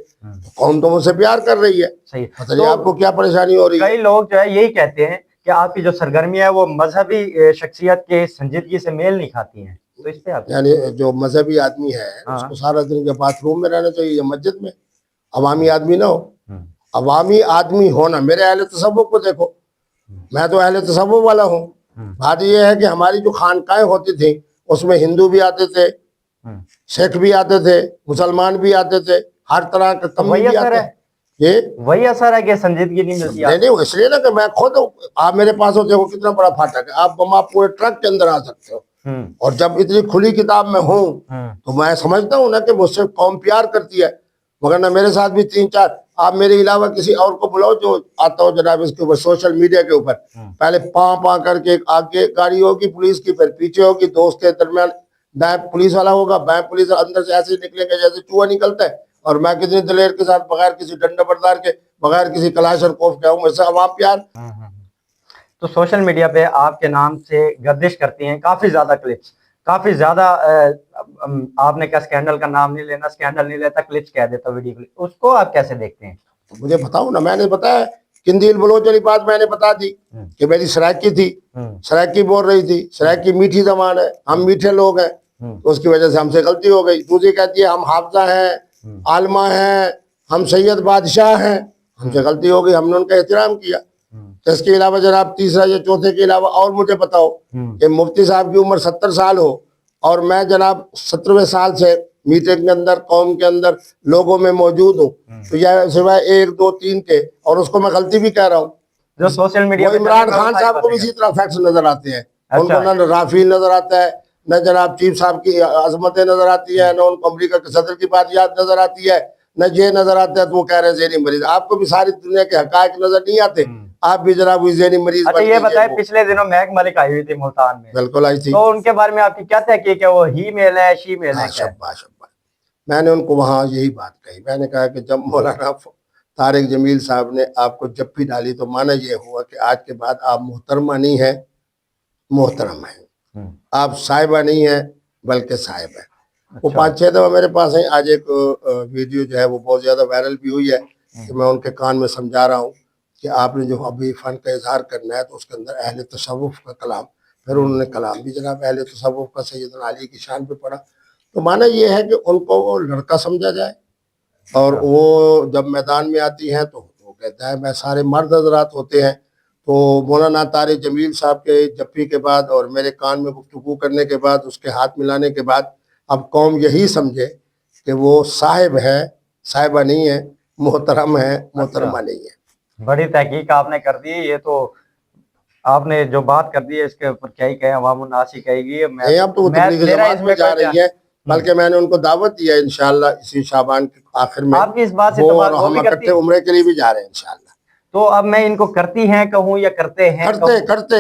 قوم تو مجھ سے پیار کر رہی ہے، صحیح. پتہ نہیں آپ کو کیا پریشانی ہو رہی ہے. کئی لوگ جو ہے یہی کہتے ہیں کہ آپ کی جو سرگرمی ہے وہ مذہبی شخصیت کے سنجیدگی سے میل نہیں کھاتی ہیں، تو اس پہ آپ یعنی جو مذہبی آدمی ہے اس کو سارا دن کے باتھ روم میں رہنا چاہیے یا مسجد میں، عوامی آدمی نہ ہو. عوامی آدمی ہونا، میرے اہل تصوف کو دیکھو، میں تو اہل تصوف والا ہوں. بات یہ ہے کہ ہماری جو خانقاہیں ہوتی تھیں اس میں ہندو بھی آتے تھے، سکھ بھی آتے تھے، مسلمان بھی آتے تھے، ہر طرح کا کمی بھی آتے تھے. یہ وہی اثر ہے کہ سنجیدگی نہیں ملتی. نہیں اس لیے نا کہ میں خود آپ میرے پاس ہو، دیکھو کتنا بڑا پھاٹک ہے، آپ پورے ٹرک کے اندر آ سکتے ہو. اور جب اتنی کھلی کتاب میں ہوں تو میں سمجھتا ہوں نا کہ مجھ سے قوم پیار کرتی ہے. مگر نہ میرے ساتھ بھی 3 4 آپ میرے علاوہ کسی اور کو بلاؤ جو آتا ہو جناب اس کے اوپر سوشل میڈیا کے اوپر، پہلے پاں کر کے آگے گاڑی ہوگی پولیس کی، پھر پیچھے ہوگی، دوست کے درمیان دائیں پولیس والا ہوگا، بائیں پولیس اندر سے ایسے نکلیں گے جیسے چوہا نکلتا ہے. اور میں کتنی دلیر کے ساتھ بغیر کسی ڈنڈا بردار کے، بغیر کسی کلاش اور خوف کے ہوں، مجھ سے عوام پیار. تو سوشل میڈیا پہ آپ کے نام سے گردش کرتی ہیں کافی زیادہ کلپس، کافی زیادہ آپ نے کہا سکینڈل کا نام نہیں لینا، سکینڈل نہیں لیتا، کلپس کہہ دیتا ویڈیو کلپ، اس کو آپ کیسے دیکھتے ہیں؟ مجھے بتاؤ نا، میں نے بتایا قندیل بلوچ والی بات میں نے بتا دی کہ میری سرائکی تھی، سرائکی بول رہی تھی، سرائکی میٹھی زبان ہے، ہم میٹھے لوگ ہیں، تو اس کی وجہ سے ہم سے غلطی ہو گئی. دوسری کہتی ہے ہم حافظہ ہیں، عالمہ ہیں، ہم سید بادشاہ ہیں، ہم سے غلطی ہو گئی، ہم نے ان کا احترام کیا. اس کے علاوہ جناب تیسرا یا چوتھے کے علاوہ اور مجھے بتاؤ کہ مفتی صاحب کی عمر 70 سال ہو اور میں جناب 17ویں سال سے میٹنگ کے اندر قوم کے اندر لوگوں میں موجود ہوں، تو یہ سوائے 1 2 3 کے، اور اس کو میں غلطی بھی کہہ رہا ہوں. جو سوشل میڈیا وہ عمران خان صاحب کو بھی اسی طرح فیکٹس نظر آتے ہیں، ان کو نہ رافی نظر آتا ہے، نہ جناب چیف صاحب کی عظمتیں نظر آتی ہیں، نہ ان کو امریکہ کے صدر کی بات یاد نظر آتی ہے، نہ یہ نظر آتا ہے تو وہ کہہ رہے ہیں ذہنی مریض. آپ کو بھی ساری دنیا کے حقائق نظر نہیں آتے، آپ بھی جناب وہی ذہنی مریض. اچھا یہ بتائیں، پچھلے دنوں مہک ملک آئی ہوئی تھی ملتان میں، بالکل آئی تھی، تو ان کے بارے میں آپ کی کیا تحقیق ہے؟ وہ ہی میل ہے، شی میل ہے؟ شباش. میں نے ان کو وہاں یہی بات کہی، میں نے کہا کہ جب مولانا طارق جمیل صاحب نے آپ کو جپی ڈالی تو معنی یہ ہوا کہ آج کے بعد آپ محترمہ نہیں ہیں، محترم ہیں. آپ صاحبہ نہیں ہیں بلکہ صاحب ہیں. وہ 5 6 دفعہ میرے پاس ہیں. آج ایک ویڈیو جو ہے وہ بہت زیادہ وائرل بھی ہوئی ہے کہ میں ان کے کان میں سمجھا رہا ہوں کہ آپ نے جو ابھی فن کا اظہار کرنا ہے تو اس کے اندر اہل تصوف کا کلام پھر انہوں نے کلام بھی جناب اہل تصوف کا سیدنا علی کی شان پہ پڑھا. تو معنی یہ ہے کہ ان کو وہ لڑکا سمجھا جائے, اور وہ جب میدان میں آتی ہیں تو وہ کہتا ہے میں سارے مرد حضرات ہوتے ہیں. تو مولانا طارق جمیل صاحب کے جپی کے بعد اور میرے کان میں گفتگو کرنے کے بعد, اس کے ہاتھ ملانے کے بعد, اب قوم یہی سمجھے کہ وہ صاحب ہے, صاحبہ نہیں ہے, محترم ہے, محترمہ نہیں ہے. بڑی تحقیق آپ نے کر دی. یہ تو آپ نے جو بات کر دی ہے اس کے اوپر کیا ہی کہیں, عوام الناس ہی کہے گی. نہیں, اب تو وہ تبلیغ جماعت میں جا رہی ہے, بلکہ میں نے ان کو دعوت دیا ہے انشاءاللہ اسی شعبان کے آخر میں, آپ کی اس بات سے وہ اتفاق اور ہم اکٹھے عمرے کے لیے بھی جا رہے ہیں انشاءاللہ. تو اب میں ان کو کرتی ہیں کہوں یا کرتے ہیں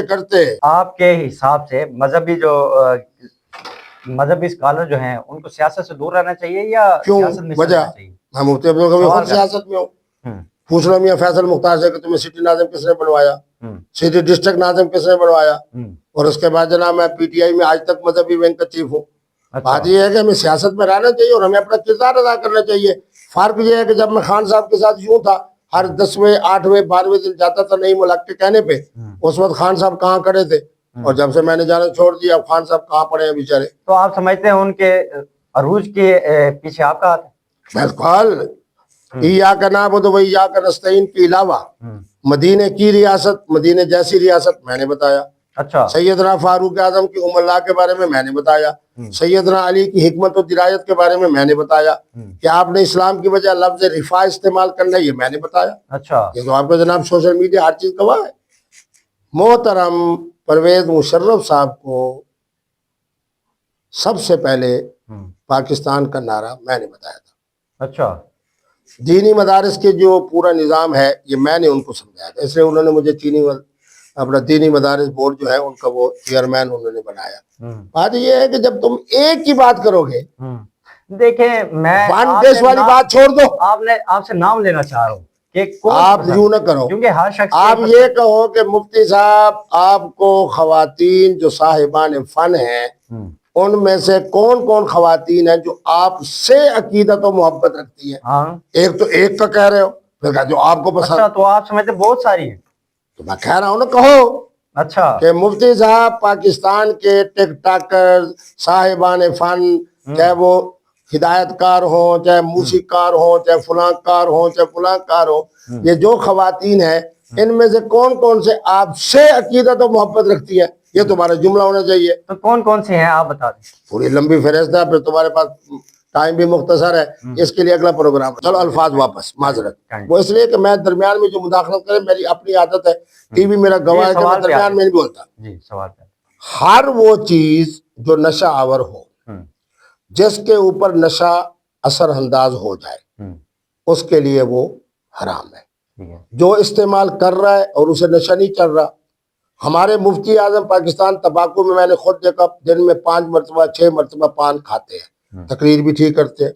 کرتے آپ کے حساب سے مذہبی جو مذہبی اسکالر جو ہیں ان کو سیاست سے دور رہنا چاہیے یا کیوں سیاست میں وجہ؟ رہنا چاہیے؟ میں مفتی عبدالقوی خود سیاست میں ہوں. پوچھ لو میاں فیصل مختار سے کہ تمہیں سٹی ناظم کس نے بنوایا, سٹی ڈسٹرکٹ ناظم کس نے بنوایا, اور اس کے بعد جناب میں پی ٹی آئی میں آج تک مذہبی ونگ کا چیف ہوں. بات یہ ہے کہ ہمیں سیاست میں رہنا چاہیے اور ہمیں اپنا کردار ادا کرنا چاہیے. فرق یہ ہے کہ جب میں خان صاحب کے ساتھ یوں تھا, ہر 10ویں 8ویں 12ویں دن جاتا تھا نہیں ملک کے کہنے پہ, اس وقت خان صاحب کہاں کھڑے تھے, اور جب سے میں نے جانا چھوڑ دیا اب خان صاحب کہاں پڑے ہیں بیچارے. تو آپ سمجھتے ہیں ان کے عروج کے پیچھے آپ کا ہاتھ ہے؟ بالکل. ایاک نعبد و ایاک نستعین کے علاوہ مدینے کی ریاست, مدینے جیسی ریاست میں نے بتایا. اچھا, سیدنا فاروق اعظم کی اللہ کے بارے میں نے بتایا. سیدنا علی کی حکمت و درایت کے بارے میں نے بتایا. کہ آپ نے اسلام کی وجہ لفظ رفاع استعمال کرنا یہ میں نے بتایا. اچھا, یہ تو آپ کا جناب سوشل میڈیا ہر چیز گواہ ہے. محترم پرویز مشرف صاحب کو سب سے پہلے پاکستان کا نعرہ میں نے بتایا تھا. اچھا, دینی مدارس کے جو پورا نظام ہے یہ میں نے ان کو سمجھایا تھا, اس لیے انہوں نے مجھے اپنا دینی مدارس بورڈ جو ہے ان کا وہ چیئرمین انہوں نے بنایا. بات یہ ہے کہ جب تم ایک ہی بات کرو گے, دیکھیں میں وان دیش والی بات چھوڑ دو, آپ سے نام لینا چاہ رہا ہوں کہ آپ یوں نہ کرو. کیونکہ ہر شخص آپ یہ کہو کہ مفتی صاحب آپ کو خواتین جو صاحبان فن ہیں ان میں سے کون کون خواتین ہیں جو آپ سے عقیدت و محبت رکھتی ہیں. ایک تو ایک کا کہہ رہے ہو, پھر جو آپ کو پسند. اچھا, تو آپ سمجھتے بہت ساری ہیں. تو میں کہہ رہا ہوں نا, کہو اچھا کہ مفتی صاحب پاکستان کے ٹک ٹاکر صاحبان فن, چاہے وہ ہدایت کار ہوں, چاہے موسیقار ہوں, چاہے فلاں کار ہوں, چاہے فلاں کار ہوں, یہ جو خواتین ہیں ان میں سے کون کون سے آپ سے عقیدت و محبت رکھتی ہیں, یہ تمہارا جملہ ہونا چاہیے. تو کون کون سے ہیں آپ بتا دیں. پوری لمبی فہرست ہے, پھر تمہارے پاس ٹائم بھی مختصر ہے, اس کے لیے اگلا پروگرام. چلو الفاظ واپس, معذرت. وہ اس لیے کہ میں درمیان میں جو مداخلت کرے میری اپنی عادت ہے, ٹی وی میرا گواہ ہے کہ میں درمیان میں نہیں بولتا. جی سوال ہے. ہر وہ چیز جو نشہ آور ہو, جس کے اوپر نشہ اثر انداز ہو جائے, اس کے لیے وہ حرام ہے. جو استعمال کر رہا ہے اور اسے نشہ نہیں چل رہا, ہمارے مفتی اعظم پاکستان تمباکو میں نے خود دیکھا دن میں 5 مرتبہ 6 مرتبہ پان کھاتے ہیں, تقریر بھی ٹھیک کرتے ہیں,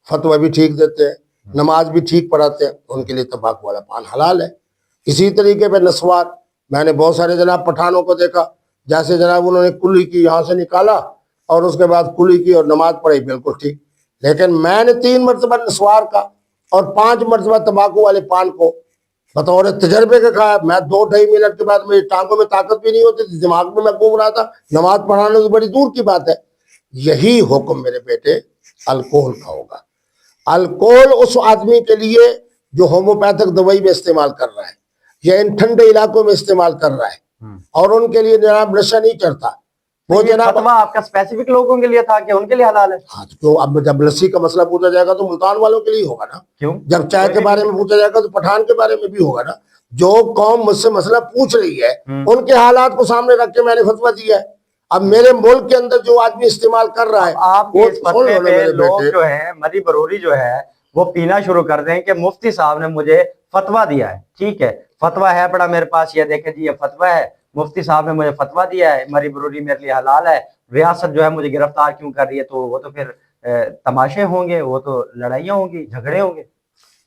فتویٰ بھی ٹھیک دیتے ہیں, نماز بھی ٹھیک پڑھاتے ہیں, ان کے لیے تمباکو والا پان حلال ہے. اسی طریقے پہ نسوار, میں نے بہت سارے جناب پٹھانوں کو دیکھا, جیسے جناب انہوں نے کلی کی یہاں سے نکالا اور اس کے بعد کلی کی اور نماز پڑھی, بالکل ٹھیک. لیکن میں نے 3 مرتبہ نسوار کا اور 5 مرتبہ تمباکو والے پان کو بطور تجربے کے کھایا. میں 2-2.5 منٹ کے بعد میری ٹانگوں میں طاقت بھی نہیں ہوتی تھی, دماغ میں گھوم رہا تھا, نماز پڑھانے سے بڑی دور کی بات ہے. یہی حکم میرے بیٹے الکوہل کا ہوگا. الکوہل اس آدمی کے لیے جو ہومیوپیتھک دوائی میں استعمال کر رہا ہے یا ان ٹھنڈے علاقوں میں استعمال کر رہا ہے, اور ان کے لیے جناب نشہ نہیں چڑھتا. وہ جناب فتویٰ آپ کا اسپیسیفک لوگوں کے لیے تھا کہ ان کے لیے حلال ہے. ہاں, تو اب جب لسی کا مسئلہ پوچھا جائے گا تو ملتان والوں کے لیے ہوگا نا. کیوں؟ جب چائے کے بارے میں پوچھا جائے گا تو پٹھان کے بارے میں بھی ہوگا نا. جو قوم مجھ سے مسئلہ پوچھ رہی ہے ان کے حالات کو سامنے رکھ کے میں نے فتویٰ دیا ہے. اب میرے ملک کے اندر جو آدمی استعمال کر رہا ہے, آپ کے اس فتوے پہ لوگ جو ہیں, مدی بروری جو ہے وہ پینا شروع کر دیں کہ مفتی صاحب نے مجھے فتویٰ دیا ہے. ٹھیک ہے, فتویٰ ہے پڑا میرے پاس, یہ دیکھیں جی یہ فتویٰ ہے, مفتی صاحب نے مجھے فتویٰ دیا ہے, مری بروری میرے لیے حلال ہے, ریاست جو ہے مجھے گرفتار کیوں کر رہی ہے. تو وہ تو پھر تماشے ہوں گے, وہ تو لڑائیاں ہوں گی, جھگڑے ہوں گے.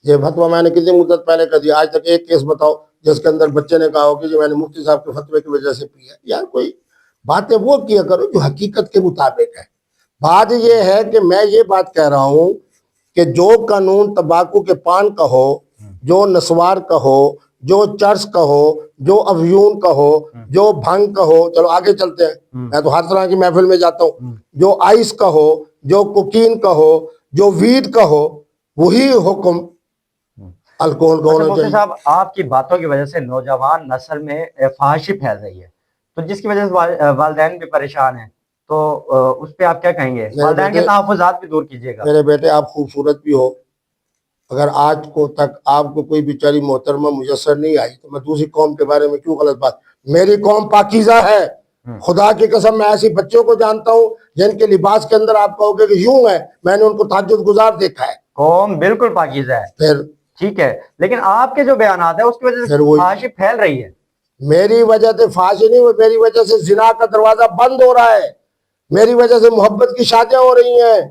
یہ فتویٰ میں نے کتنی مدت پہلے کر دیا, آج تک ایک کیس بتاؤ جس کے اندر بچے نے کہا ہو کہ جو میں نے مفتی صاحب کے فتوے کی وجہ سے پیا. یار کوئی باتیں وہ کیا کرو جو حقیقت کے مطابق ہے. بات یہ ہے کہ میں یہ بات کہہ رہا ہوں کہ جو قانون تمباکو کے پان کا ہو, جو نسوار کا ہو, جو چرس کہو، جو افیون کہو، جو بھنگ کہو، چلو آگے چلتے ہیں، میں تو ہر طرح کی محفل میں جاتا ہوں، جو آئس کہو، جو کوکین کہو، جو ویڈ کہو، وہی حکم الکوہل کا ہونا مفتی چاہیے۔ صاحب آپ کی باتوں کی وجہ سے نوجوان نسل میں فحاشی پھیل رہی ہے، تو جس کی وجہ سے والدین بھی پریشان ہیں، تو اس پہ آپ کیا کہیں گے؟ والدین کے تحفظات بھی دور کیجیے گا۔ میرے بیٹے آپ خوبصورت بھی ہو، اگر آج کو تک آپ کو کوئی بیچاری محترمہ میسر نہیں آئی تو میں دوسری قوم کے بارے میں کیوں غلط بات؟ میری قوم پاکیزہ ہے، خدا کی قسم میں ایسی بچوں کو جانتا ہوں جن کے لباس کے اندر آپ کہو گے کہ یوں ہے، میں نے ان کو تہجد گزار دیکھا ہے۔ قوم بالکل پاکیزہ ہے، پھر ٹھیک ہے، لیکن آپ کے جو بیانات ہیں اس کی وجہ سے فحاشی پھیل رہی ہے۔ میری وجہ سے فحاشی نہیں ہوئی، میری وجہ سے زنا کا دروازہ بند ہو رہا ہے، میری وجہ سے محبت کی شادیاں ہو رہی ہیں،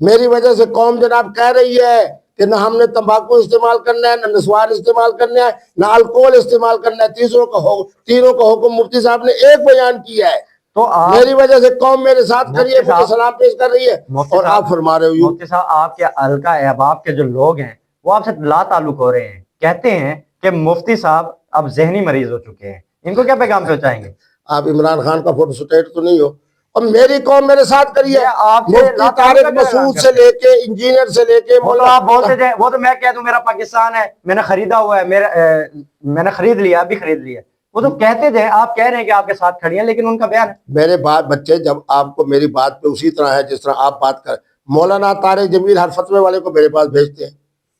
میری وجہ سے قوم جناب کہہ رہی ہے کہ نہ ہم نے تمباکو استعمال کرنا ہے، نہ نسوار استعمال کرنا ہے، نہ الکوہل استعمال کرنا ہے۔ تینوں کا حکم مفتی صاحب نے ایک بیان کیا ہے، تو میری وجہ سے قوم میرے ساتھ کھڑی ہے، مجھے سلام پیش کر رہی ہے، اور آپ فرما رہے ہو مفتی صاحب آپ کے حلقہ احباب کے جو لوگ ہیں وہ آپ سے لا تعلق ہو رہے ہیں، کہتے ہیں کہ مفتی صاحب اب ذہنی مریض ہو چکے ہیں، ان کو کیا پیغام پہنچائیں گے؟ آپ عمران خان کا فوٹو سٹیٹ تو نہیں ہو، اور میری قوم میرے ساتھ کری ہے، آپ سے مفتی طارق مسعود سے لے کے انجینئر سے لے کے وہ تو آپ بولتے تھے، وہ تو میں کہہ دوں میرا پاکستان ہے، میں نے خریدا ہوا ہے، میں نے خرید لیا، ابھی خرید لیا، وہ تو کہتے تھے، آپ کہہ رہے ہیں کہ آپ کے ساتھ کھڑی ہیں، لیکن ان کا بیان ہے۔ میرے بات بچے جب آپ کو میری بات پہ اسی طرح ہے جس طرح آپ بات کر، مولانا طارق جمیل ہر فتوے والے کو میرے پاس بھیجتے ہیں۔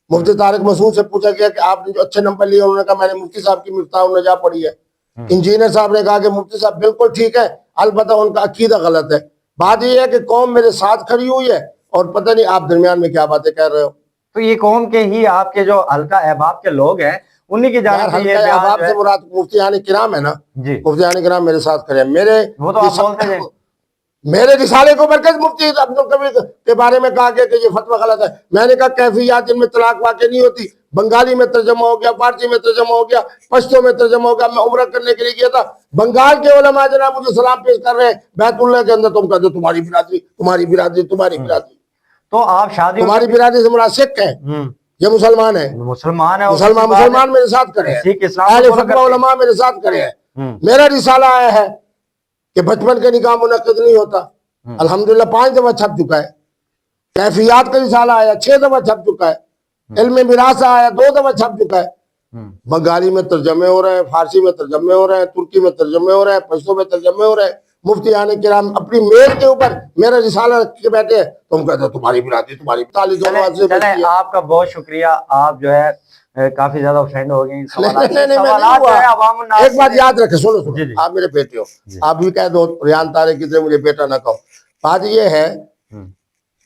مفتی طارق مسعود سے پوچھا گیا کہ آپ نے جو اچھے نمبر لیے، انہوں نے کہا میں نے مفتی صاحب کی مفتاح النجاہ پڑھی ہے۔ انجینئر صاحب نے کہا کہ مفتی صاحب بالکل ٹھیک ہے، البتہ ان کا عقیدہ غلط ہے۔ بات یہ ہے کہ قوم میرے ساتھ کھڑی ہوئی ہے، اور پتہ نہیں آپ درمیان میں کیا باتیں کہہ رہے ہو۔ تو یہ قوم کے ہی آپ کے جو حلقہ احباب کے لوگ ہیں انہی کی جانب سے یہ حلقہ بیان احباب جو سے ہے، مراد مفتیان کرام ہے نا، جی مفتیان کرام میرے ساتھ کھڑے ہیں۔ وہ تو آپ بولتے تھے۔ میرے رسالے کو مرکز مفتی عبدالقوی کے بارے میں کہا گیا کہ یہ فتویٰ غلط ہے، میں نے کہا کیفیات ان میں طلاق واقع نہیں ہوتی، بنگالی میں ترجمہ ہو گیا، فارسی میں ترجمہ ہو گیا، پشتو میں ترجمہ ہو گیا۔ میں عمرہ کرنے کے لیے گیا تھا، بنگال کے علماء جناب مجھے سلام پیش کر رہے ہیں بیت اللہ کے اندر، تم کہتے ہو تمہاری برادری، تمہاری برادری، تمہاری برادری، تو آپ شادی تمہاری برادری سے مراد سکھ ہیں، یہ مسلمان ہیں، مسلمان ہیں، مسلمان میرے ساتھ کھڑے ہیں، اہل فتویٰ علماء میرے ساتھ کھڑے ہیں۔ میرا رسالہ آیا ہے کہ بچپن کے نکاح منعقد نہیں ہوتا، الحمدللہ 5 دفعہ چھپ چکا ہے۔ کیفیات کا رسالہ آیا 6 دفعہ چھپ چکا ہے۔ علم میراث آیا 2 دفعہ چھپ چکا ہے۔ بنگالی میں ترجمے ہو رہے ہیں، فارسی میں ترجمے ہو رہے ہیں، ترکی میں ترجمے ہو رہے ہیں، پشتو میں ترجمے ہو رہے ہیں۔ مفتیان کرام اپنی میز کے اوپر میرا رسالہ رکھ کے بیٹھے ہیں، تم کہتے ہو تمہاری برادری، تمہاری چلیں آپ کا بہت شکریہ، آپ جو ہے کافی زیادہ افینڈ ہو گئی۔ ایک بات یاد رکھیں، سنو آپ میرے بیٹے ہو، آپ بھی کہہ دو ریان طارق کی طرح مجھے بیٹا نہ کہو۔ بات یہ ہے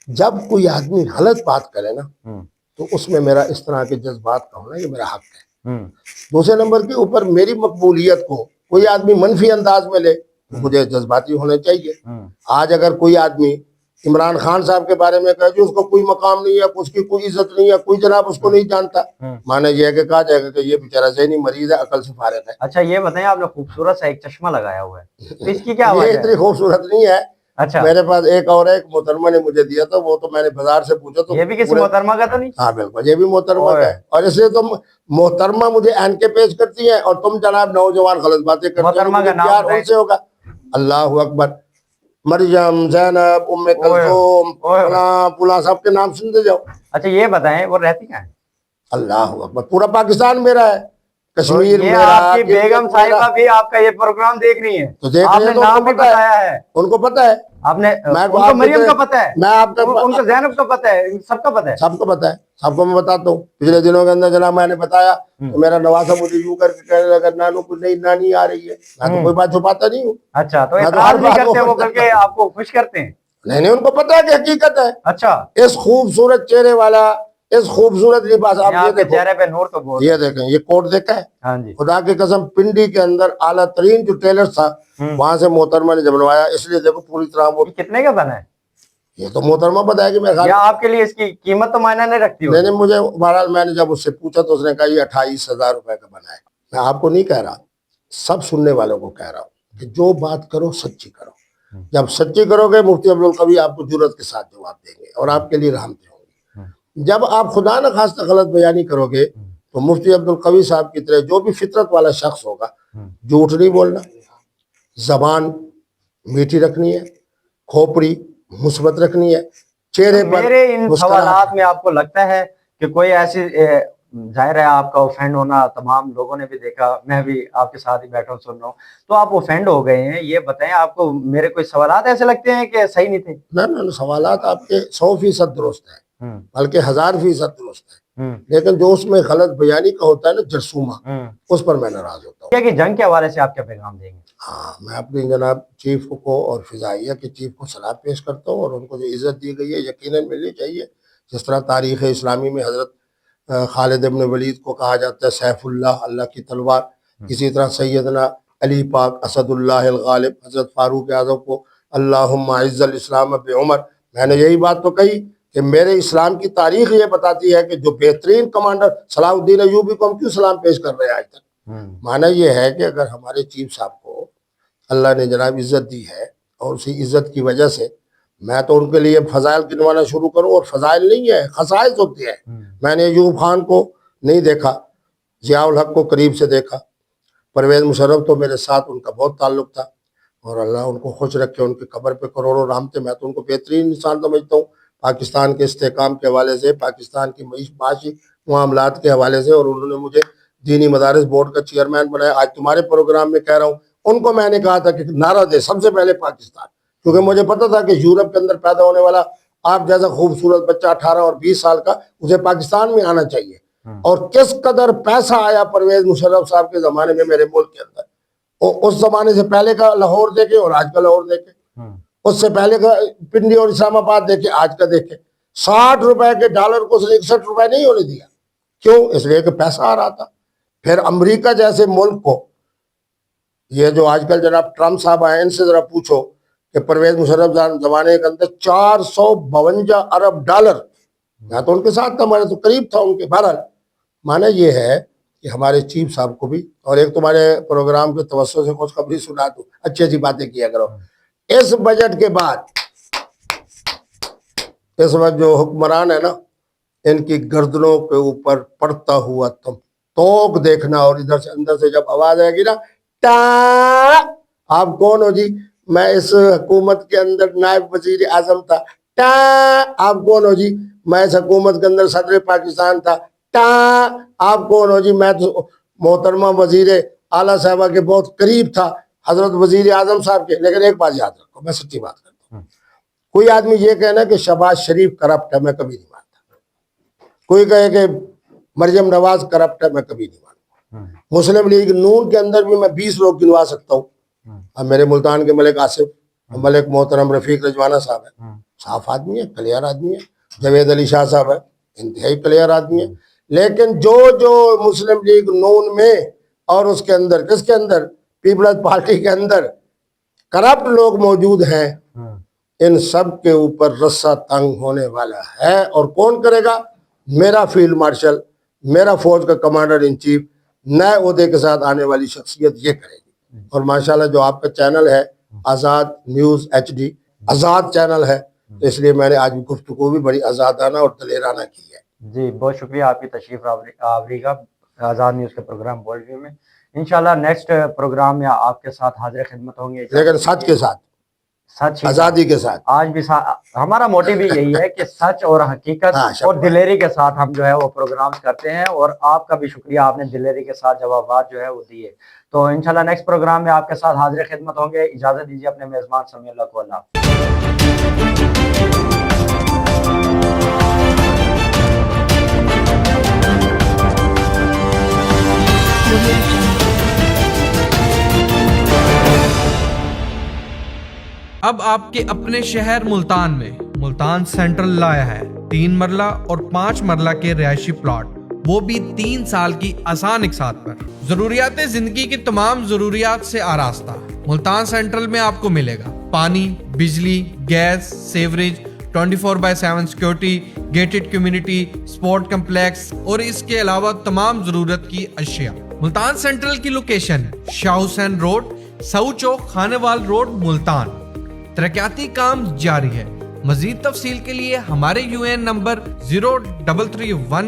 جب کوئی آدمی غلط بات کرے نا تو اس میں میرا اس طرح کے جذبات کا ہونا یہ میرا حق ہے۔ دوسرے نمبر کے اوپر میری مقبولیت کو کوئی آدمی منفی انداز میں لے تو مجھے جذباتی ہونے چاہیے۔ آج اگر کوئی آدمی عمران خان صاحب کے بارے میں کہے جو اس کو کوئی مقام نہیں ہے، اس کی کوئی عزت نہیں ہے، کوئی جناب اس کو نہیں جانتا، مانا یہ ہے کہ کہا جائے گا کہ یہ بیچارہ ذہنی مریض ہے، عقل سے فارغ ہے۔ اچھا یہ بتائیں، آپ نے خوبصورت سا ایک چشمہ لگایا ہوا ہے، تو اس کی کیا وجہ یہ ہے؟ اتنی خوبصورت نہیں ہے، اچھا میرے پاس ایک اور ایک محترمہ نے مجھے دیا تھا، وہ تو میں نے بازار سے پوچھا تو یہ بھی کسی محترمہ کا تو نہیں؟ ہاں بالکل یہ بھی محترمہ کا ہے، اور اس لیے تم محترمہ مجھے این کے پیش کرتی ہیں اور تم جناب نوجوان غلط باتیں کرتے ہیں، محترمہ کا نام پیار ان سے ہوگا۔ اللہ اکبر، مریم، زینب، ام کلثوم، فلاں سب کے نام سنتے جاؤ۔ اچھا یہ بتائیں وہ رہتی کہاں ہے؟ اللہ اکبر، پورا پاکستان میرا ہے، کشمیر یہ میرا، آپ کی بیگم صاحبہ بھی آپ کا یہ پروگرام دیکھ رہی ہیں، تو دیکھ آپ رہے نے ہیں تو نام بھی بتایا ہے، ان کو پتہ ہے، آپ نے میں ان کو مریم کا پتہ ہے، میں آپ کا ان کو زینب کا پتہ ہے، سب کا پتہ ہے، سب کو پتہ ہے، سب کو میں بتاتا ہوں۔ پچھلے دنوں کے اندر جناب میں نے بتایا تو میرا نواسا مجھے یوں کر کے کہنے لگا نانو کوئی نئی نانی آ رہی ہے، میں تو کوئی بات چھپاتا نہیں ہوں۔ اچھا تو اعتراض نہیں کرتے وہ بلکہ آپ کو خوش کرتے ہیں؟ نہیں ان کو پتہ ہے کہ حقیقت ہے۔ اچھا اس خوبصورت چہرے والا، اس خوبصورت لباس، آپ یہ آپ کے دیکھو، چہرے پہ نور تو بہت ہے۔ یہ دیکھیں یہ کوٹ دیکھا ہے، ہاں جی خدا کی قسم پنڈی کے اندر اعلیٰ ترین جو ٹیلر تھا وہاں سے محترمہ نے جب بنوایا، اس لیے دیکھو پوری طرح وہ، یہ کتنے کا بنا ہے؟ یہ تو محترمہ بتائے گی، میں خیال یا آپ کے لیے اس کی قیمت تو معنی نہیں رکھتی نہیں ہوگی؟ مجھے بہرحال میں نے جب اس سے پوچھا تو اس نے کہا یہ 28,000 روپے کا بنا ہے۔ میں آپ کو نہیں کہہ رہا، سب سننے والوں کو کہہ رہا ہوں کہ جو بات کرو سچی کرو، جب سچی کرو گے مفتی عبدالقوی آپ کو جرأت کے ساتھ جواب دیں گے اور آپ کے لیے رحمتیں ہوں گی۔ جب آپ خدا نخواستہ غلط بیانی کرو گے تو مفتی عبد القوی صاحب کی طرح جو بھی فطرت والا شخص ہوگا جھوٹ نہیں بولنا, زبان میٹھی رکھنی ہے, کھوپڑی مثبت رکھنی ہے, چہرے پر میرے ان سوالات میں آپ کو لگتا ہے کہ کوئی ایسی, ظاہر ہے آپ کا اوفینڈ ہونا تمام لوگوں نے بھی دیکھا, میں بھی آپ کے ساتھ ہی بیٹھا ہوں سن رہا ہوں, تو آپ اوفینڈ ہو گئے ہیں, یہ بتائیں آپ کو میرے کوئی سوالات ایسے لگتے ہیں کہ صحیح نہیں تھے؟ نہ سوالات آپ کے 100% درست ہیں, بلکہ 1000% درست ہیں, لیکن جو اس میں غلط بیانی کا ہوتا ہے نا جرثومہ, اس پر میں ناراض ہوتا ہوں. کہ جنگ کے حوالے سے آپ کیا پیغام دیں گے؟ ہاں, میں اپنی جناب چیف کو اور فضائیہ کے چیف کو سلام پیش کرتا ہوں, اور ان کو جو عزت دی گئی ہے یقیناً ملنی چاہیے. جس طرح تاریخ اسلامی میں حضرت خالد ابن ولید کو کہا جاتا ہے سیف اللہ, اللہ کی تلوار, اسی طرح سیدنا علی پاک اسد اللہ الغالب, حضرت فاروق اعظم کو اللہم اعز الاسلام بعمر. میں نے یہی بات تو کہی کہ میرے اسلام کی تاریخ یہ بتاتی ہے کہ جو بہترین کمانڈر صلاح الدین ایوبی کو ہم کیوں سلام پیش کر رہے ہیں آج تک. معنی یہ ہے کہ اگر ہمارے چیف صاحب کو اللہ نے جناب عزت دی ہے, اور اسی عزت کی وجہ سے میں تو ان کے لیے فضائل گنوانا شروع کروں, اور فضائل نہیں ہے خصائص ہوتی ہے. میں نے ایوب خان کو نہیں دیکھا, ضیاء الحق کو قریب سے دیکھا, پرویز مشرف تو میرے ساتھ ان کا بہت تعلق تھا, اور اللہ ان کو خوش رکھے, ان کی قبر پہ کروڑوں رحمتیں. میں تو ان کو بہترین انسان سمجھتا ہوں پاکستان کے استحکام کے حوالے سے, پاکستان کی معاشی معاملات کے حوالے سے, اور انہوں نے مجھے دینی مدارس بورڈ کا چیئرمین بنایا. آج تمہارے پروگرام میں کہہ رہا ہوں, ان کو میں نے کہا تھا کہ نعرہ دے سب سے پہلے پاکستان, کیونکہ مجھے پتا تھا کہ یورپ کے اندر پیدا ہونے والا آپ جیسا خوبصورت بچہ 18 اور 20 سال کا اسے پاکستان میں آنا چاہیے. اور کس قدر پیسہ آیا پرویز مشرف صاحب کے زمانے میں میرے ملک کے اندر, اس زمانے سے پہلے کا لاہور دیکھے اور آج کا لاہور دیکھے, اس سے پہلے کا پنڈی اور اسلام آباد دیکھے, آج کا دیکھے. 60 روپے کے ڈالر کو 61 روپے نہیں ہونے دیا. کیوں؟ اس لیے کہ پیسہ آ رہا تھا. پھر امریکہ جیسے ملک کو, یہ جو آج کل جناب ٹرمپ صاحب آئے, ان سے ذرا پوچھو کہ پرویز مشرف زمانے کے اندر 452 ارب ڈالر, میں تو ان کے ساتھ تھا, میں تو قریب تھا ان کے. بہرحال معنی یہ ہے کہ ہمارے چیف صاحب کو بھی, اور ایک تمہارے پروگرام کے توسط سے خوشخبری سنا دوں, اچھی اچھی باتیں کیا کرو. اس بجٹ کے بعد اس وقت جو حکمران ہے نا, ان کی گردنوں کے اوپر پڑتا ہوا تم توک دیکھنا, اور ادھر سے اندر سے جب آواز آئے گی نا ٹا, آپ کون ہو جی؟ میں اس حکومت کے اندر نائب وزیر اعظم تھا. ٹا, آپ کون ہو جی؟ میں اس حکومت کے اندر صدر پاکستان تھا. ٹا, آپ کون ہو جی؟ میں تو محترمہ وزیر اعلیٰ صاحبہ کے بہت قریب تھا, حضرت وزیر اعظم صاحب کے. لیکن ایک بات یاد رکھو, میں سچی بات کرتا ہوں, کوئی آدمی یہ کہنا کہ شہباز شریف کرپٹ ہے, میں کبھی نہیں مانتا. کوئی کہے کہ مریم نواز کرپٹ ہے, میں کبھی نہیں مانتا. مسلم لیگ نون کے اندر بھی میں 20 لوگ گنوا سکتا ہوں. اب میرے ملتان کے ملک آصف, ملک محترم رفیق رجوانہ صاحب ہے, صاف آدمی ہے, کلیئر آدمی ہے. جوید علی شاہ صاحب ہے, انتہائی کلیئر آدمی ہے. لیکن جو مسلم لیگ نون میں اور اس کے اندر, کس کے اندر, پیپلز پارٹی کے اندر کرپٹ لوگ موجود ہیں, ان سب کے اوپر رسہ تنگ ہونے والا ہے. اور کون کرے گا؟ میرا فیلڈ مارشل, میرا فوج کا کمانڈر ان چیف, نئے عہدے کے ساتھ آنے والی شخصیت یہ کرے گی. اور ماشاءاللہ جو آپ کا چینل ہے آزاد نیوز HD, آزاد چینل ہے, تو اس لیے میں نے آج گفتگو بھی بڑی آزادانہ اور دلیرانہ کی ہے. جی بہت شکریہ آپ کی تشریف آوری کا آزاد نیوز کے پروگرام ورلڈ ویو میں. انشاءاللہ نیکسٹ پروگرام میں آپ کے ساتھ حاضر خدمت ہوں گے, لیکن سچ کے ساتھ, سچ آزادی کے ساتھ. آج بھی ہمارا موٹیو بھی یہی ہے کہ سچ اور حقیقت اور دلیری کے ساتھ ہم جو ہے وہ پروگرام کرتے ہیں, اور آپ کا بھی شکریہ, آپ نے دلیری کے ساتھ جوابات جو ہے وہ دیے. تو انشاءاللہ نیکسٹ پروگرام میں آپ کے ساتھ حاضر خدمت ہوں گے. اجازت دیجیے اپنے میزبان سمیع اللہ کو. اللہ اب آپ کے اپنے شہر ملتان میں ملتان سینٹرل لایا ہے 3 مرلہ اور 5 مرلہ کے رہائشی پلاٹ, وہ بھی 3 سال کی آسان اقساط پر. ضروریات زندگی کی تمام ضروریات سے آراستہ ملتان سینٹرل میں آپ کو ملے گا. پانی, بجلی, gas, sewerage, 24/7 security, gated community, sport complex اور اس کے علاوہ تمام ضرورت کی اشیاء. ملتان سینٹرل کی لوکیشن شاہ حسین روڈ, سعو چوک, خانے وال روڈ, ملتان. ترقیاتی کام جاری ہے. مزید تفصیل کے لیے ہمارے UN نمبر 0331